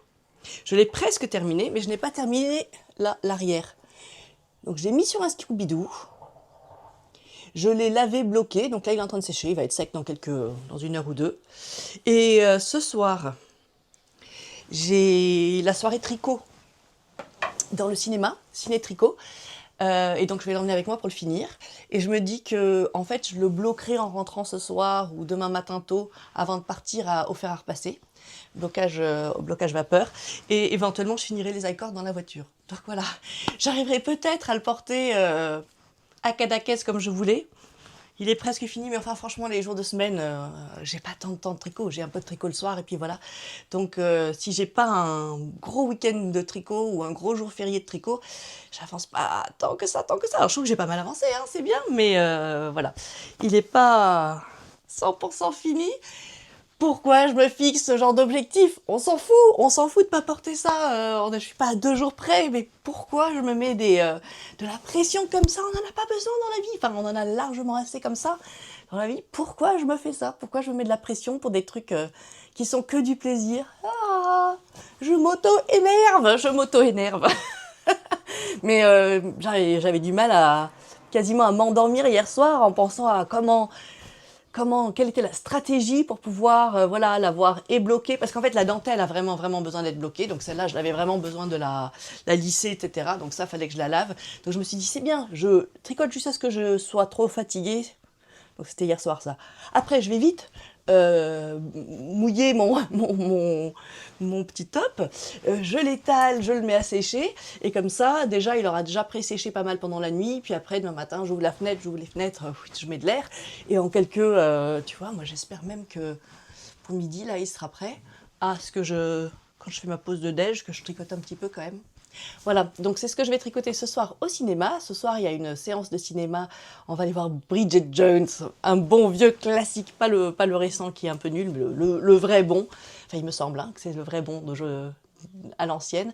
[SPEAKER 1] Je l'ai presque terminé, mais je n'ai pas terminé l'arrière. Donc je l'ai mis sur un Scooby-Doo. Je l'ai lavé, bloqué. Donc là, il est en train de sécher. Il va être sec dans 1 heure ou 2. Et ce soir, j'ai la soirée tricot dans le cinéma, ciné-tricot. Et donc je vais l'emmener avec moi pour le finir. Et je me dis que en fait, je le bloquerai en rentrant ce soir ou demain matin tôt avant de partir au fer à repasser. Blocage vapeur. Et éventuellement, je finirai les accords dans la voiture. Donc voilà, j'arriverai peut-être à le porter à Cadaqués comme je voulais. Il est presque fini, mais enfin franchement, les jours de semaine, j'ai pas tant de temps de tricot. J'ai un peu de tricot le soir et puis voilà. Donc si j'ai pas un gros week-end de tricot ou un gros jour férié de tricot, j'avance pas tant que ça. Alors je trouve que j'ai pas mal avancé, hein, c'est bien, mais voilà. Il est pas 100% fini. pourquoi je me fixe ce genre d'objectif? On s'en fout de pas porter ça. Je suis pas à 2 jours près, mais pourquoi je me mets de la pression comme ça? On n'en a pas besoin dans la vie. Enfin, on en a largement assez comme ça dans la vie. Pourquoi je me fais ça? Pourquoi je me mets de la pression pour des trucs qui sont que du plaisir? Ah, je m'auto-énerve. Mais j'avais du mal quasiment à m'endormir hier soir en pensant à quelle était la stratégie pour pouvoir l'avoir bloquée, parce qu'en fait la dentelle a vraiment besoin d'être bloquée, donc celle-là je l'avais vraiment besoin de la lisser, etc. Donc ça fallait que je la lave, donc je me suis dit c'est bien, je tricote juste à ce que je sois trop fatiguée, donc c'était hier soir ça. Après je vais vite mouiller mon petit top, je l'étale, je le mets à sécher, et comme ça, déjà, il aura déjà pré-séché pas mal pendant la nuit, puis après, demain matin, j'ouvre les fenêtres, je mets de l'air, et en quelques, tu vois, moi j'espère même que pour midi, là, il sera prêt, quand je fais ma pause de déj, que je tricote un petit peu quand même. Voilà, donc c'est ce que je vais tricoter ce soir au cinéma. Ce soir, il y a une séance de cinéma. On va aller voir Bridget Jones, un bon vieux classique, pas le récent qui est un peu nul, mais le vrai bon. Enfin, il me semble que c'est le vrai bon de jeu à l'ancienne.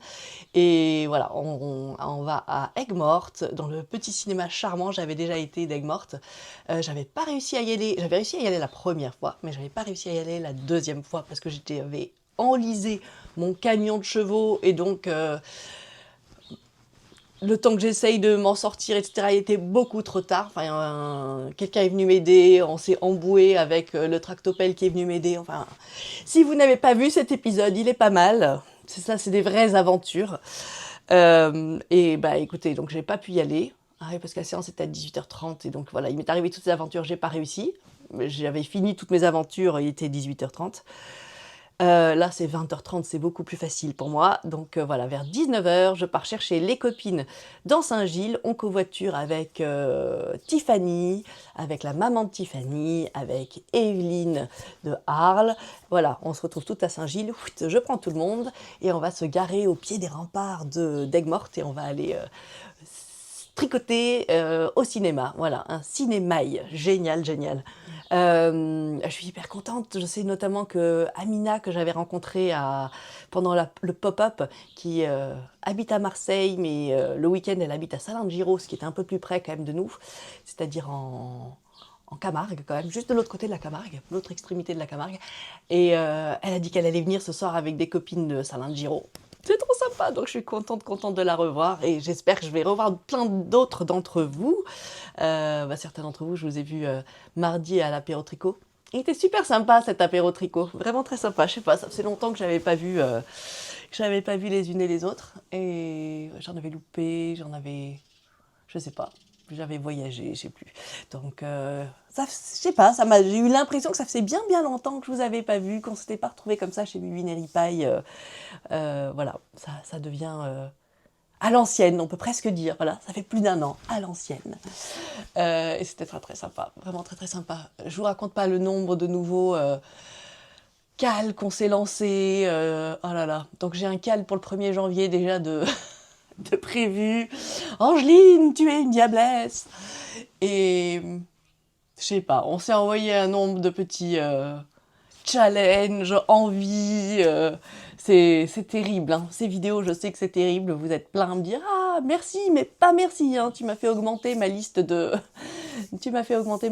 [SPEAKER 1] Et voilà, on va à Aigues-Mortes, dans le petit cinéma charmant. J'avais déjà été d'Aigues-Mortes. J'avais pas réussi à y aller. J'avais réussi à y aller la première fois, mais j'avais pas réussi à y aller la deuxième fois parce que j'avais enlisé mon camion de chevaux et donc le temps que j'essaye de m'en sortir, etc., il était beaucoup trop tard. Enfin, quelqu'un est venu m'aider, on s'est emboué avec le tractopelle qui est venu m'aider. Enfin, si vous n'avez pas vu cet épisode, il est pas mal. C'est ça, c'est des vraies aventures. Et bah écoutez, donc j'ai pas pu y aller. Ah oui, parce que la séance était à 18h30 et donc voilà, il m'est arrivé toutes ces aventures, j'ai pas réussi. J'avais fini toutes mes aventures, il était 18h30. Là, c'est 20h30, c'est beaucoup plus facile pour moi. Donc voilà, vers 19h, je pars chercher les copines dans Saint-Gilles. On covoiture avec Tiffany, avec la maman de Tiffany, avec Evelyne de Arles. Voilà, on se retrouve toutes à Saint-Gilles. Je prends tout le monde et on va se garer au pied des remparts d'Aigues-Mortes et on va aller tricoter au cinéma. Voilà, un cinémail. Génial. Je suis hyper contente. Je sais notamment que Amina, que j'avais rencontrée pendant le pop-up, qui habite à Marseille, mais le week-end, elle habite à Salin-de-Giraud, ce qui est un peu plus près quand même de nous, c'est-à-dire en Camargue quand même, juste de l'autre côté de la Camargue, l'autre extrémité de la Camargue. Et elle a dit qu'elle allait venir ce soir avec des copines de Salin-de-Giraud. C'est trop sympa, donc je suis contente de la revoir et j'espère que je vais revoir plein d'autres d'entre vous. Certains d'entre vous, je vous ai vu mardi à l'apéro tricot. Il était super sympa cet apéro tricot, vraiment très sympa. Je sais pas, ça faisait longtemps que j'avais pas vu les unes et les autres et j'en avais loupé, je sais pas. J'avais voyagé, je sais plus. Donc, je sais pas, j'ai eu l'impression que ça faisait bien longtemps que je vous avais pas vu, qu'on s'était pas retrouvés comme ça chez Bubine et Ripaille. Voilà, ça devient à l'ancienne, on peut presque dire. Voilà, ça fait plus d'1 an, à l'ancienne. Et c'était très sympa, vraiment très sympa. Je vous raconte pas le nombre de nouveaux cals qu'on s'est lancés. Oh là là, donc j'ai un cal pour le 1er janvier déjà de prévu. Angeline, tu es une diablesse. Et je sais pas, on s'est envoyé un nombre de petits challenges, envies. C'est terrible, hein. Ces vidéos, je sais que c'est terrible. Vous êtes plein à me dire ah merci, mais pas merci. Hein. Tu m'as fait augmenter ma liste d'envies ou tu m'as fait augmenter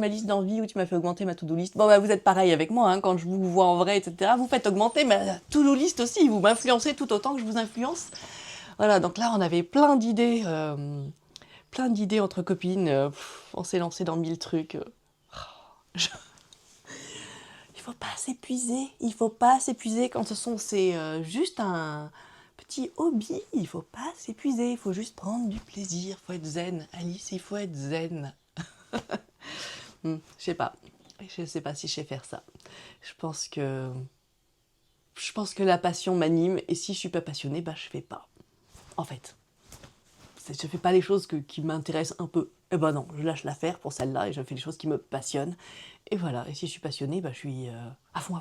[SPEAKER 1] ma to-do list. Bon bah vous êtes pareil avec moi, hein, quand je vous vois en vrai, etc. Vous faites augmenter ma to-do list aussi. Vous m'influencez tout autant que je vous influence. Voilà, donc là, on avait plein d'idées entre copines. On s'est lancé dans 1000 trucs. Il faut pas s'épuiser quand c'est juste un petit hobby. Il faut pas s'épuiser, il faut juste prendre du plaisir. Il faut être zen. Alice, il faut être zen. Je sais pas si je sais faire ça. Je pense que la passion m'anime et si je suis pas passionnée, bah je fais pas. En fait, je fais pas les choses qui m'intéressent un peu. Eh ben non, je lâche l'affaire pour celle-là et je fais les choses qui me passionnent. Et voilà, et si je suis passionnée, bah je suis à fond.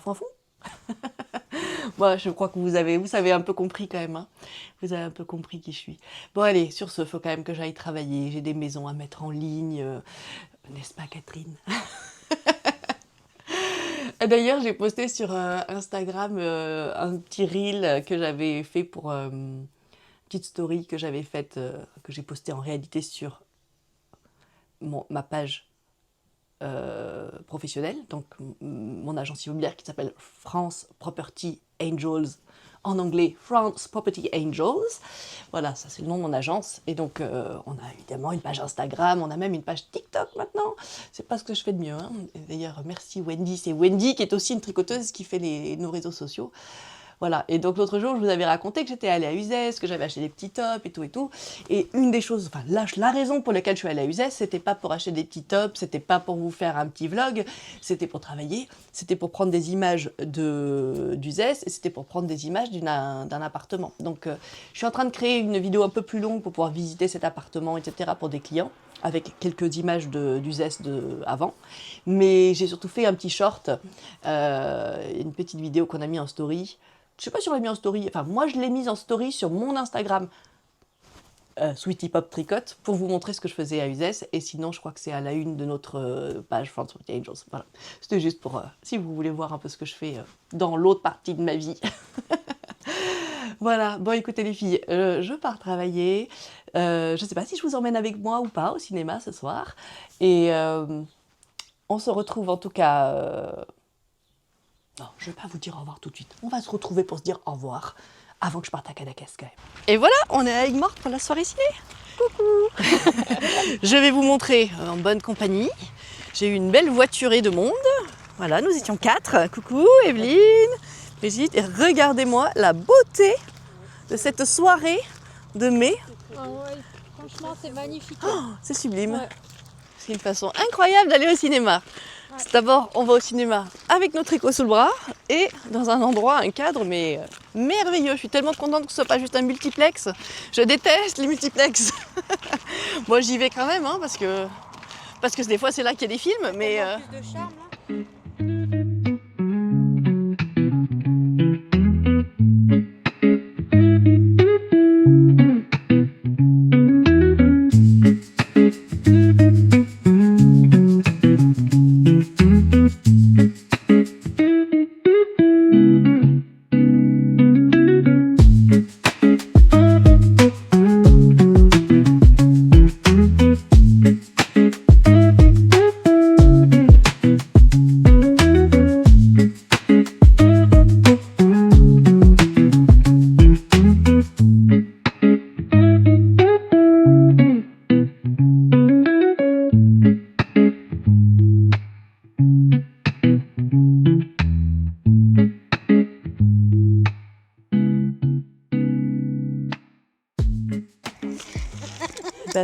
[SPEAKER 1] Moi, je crois que vous avez un peu compris quand même. Hein. Vous avez un peu compris qui je suis. Bon allez, sur ce, faut quand même que j'aille travailler. J'ai des maisons à mettre en ligne. N'est-ce pas, Catherine? D'ailleurs, j'ai posté sur Instagram un petit reel que j'avais fait pour une petite story que j'avais faite, que j'ai postée en réalité sur ma page professionnelle, donc mon agence immobilière qui s'appelle France Property Angels, en anglais France Property Angels. Voilà, ça c'est le nom de mon agence. Et donc on a évidemment une page Instagram, on a même une page TikTok maintenant. C'est pas ce que je fais de mieux, hein. D'ailleurs, merci Wendy. C'est Wendy qui est aussi une tricoteuse qui fait nos réseaux sociaux. Voilà, et donc l'autre jour, je vous avais raconté que j'étais allée à Uzès, que j'avais acheté des petits tops et tout et tout. Et une des choses, enfin la raison pour laquelle je suis allée à Uzès, c'était pas pour acheter des petits tops, c'était pas pour vous faire un petit vlog, c'était pour travailler, c'était pour prendre des images d'Uzès et c'était pour prendre des images d'un appartement. Donc je suis en train de créer une vidéo un peu plus longue pour pouvoir visiter cet appartement, etc. pour des clients, avec quelques images d'Uzès avant. Mais j'ai surtout fait un petit short, une petite vidéo qu'on a mis en story. Je sais pas si on l'a mis en story, enfin moi je l'ai mise en story sur mon Instagram, Sweetie Pop Tricote, pour vous montrer ce que je faisais à Uzès, et sinon je crois que c'est à la une de notre page France Property Angels. Voilà. C'était juste pour, si vous voulez voir un peu ce que je fais dans l'autre partie de ma vie. Voilà, bon écoutez les filles, je pars travailler, je sais pas si je vous emmène avec moi ou pas au cinéma ce soir, et on se retrouve en tout cas... Non, je ne vais pas vous dire au revoir tout de suite. On va se retrouver pour se dire au revoir avant que je parte à Cadaqués quand même. Et voilà, on est à Aigues-Mortes pour la soirée ciné. Coucou. Je vais vous montrer en bonne compagnie. J'ai eu une belle voiturée de monde. Voilà, nous étions 4. Coucou Evelyne, Brigitte. Et regardez-moi la beauté de cette soirée de mai.
[SPEAKER 6] Ah ouais, franchement, c'est magnifique.
[SPEAKER 1] Oh, c'est sublime.
[SPEAKER 6] Ouais.
[SPEAKER 1] C'est une façon incroyable d'aller au cinéma. D'abord, on va au cinéma avec nos tricots sous le bras et dans un endroit, un cadre, mais merveilleux. Je suis tellement contente que ce soit pas juste un multiplex. Je déteste les multiplex. Moi, j'y vais quand même, hein, parce que des fois, c'est là qu'il y a des films, mais...
[SPEAKER 6] Plus de charme, là.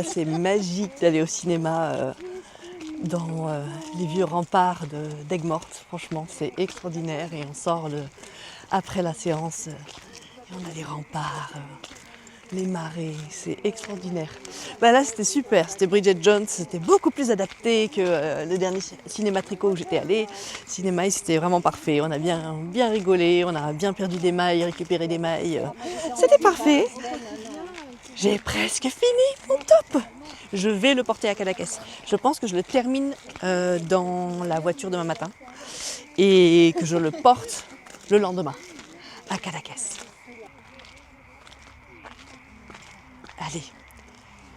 [SPEAKER 1] C'est magique d'aller au cinéma dans les vieux remparts d'Aigues-Mortes. Franchement, c'est extraordinaire. Et on sort après la séance et on a les remparts, les marais. C'est extraordinaire. Là, c'était super. C'était Bridget Jones. C'était beaucoup plus adapté que le dernier cinéma tricot où j'étais allée. Cinéma, c'était vraiment parfait. On a bien rigolé. On a bien perdu des mailles, récupéré des mailles. C'était parfait. J'ai presque fini mon top. Je vais le porter à Cadaqués. Je pense que je le termine dans la voiture demain matin et que je le porte le lendemain à Cadaqués. Allez,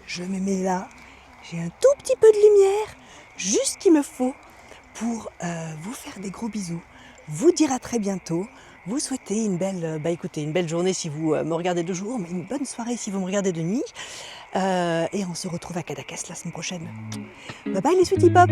[SPEAKER 1] je me mets là. J'ai un tout petit peu de lumière, juste ce qu'il me faut pour vous faire des gros bisous, vous dire à très bientôt. Vous souhaitez une belle journée si vous me regardez de jour, mais une bonne soirée si vous me regardez de nuit. Et on se retrouve à Cadaqués la semaine prochaine. Bye bye les Sweetie Pop.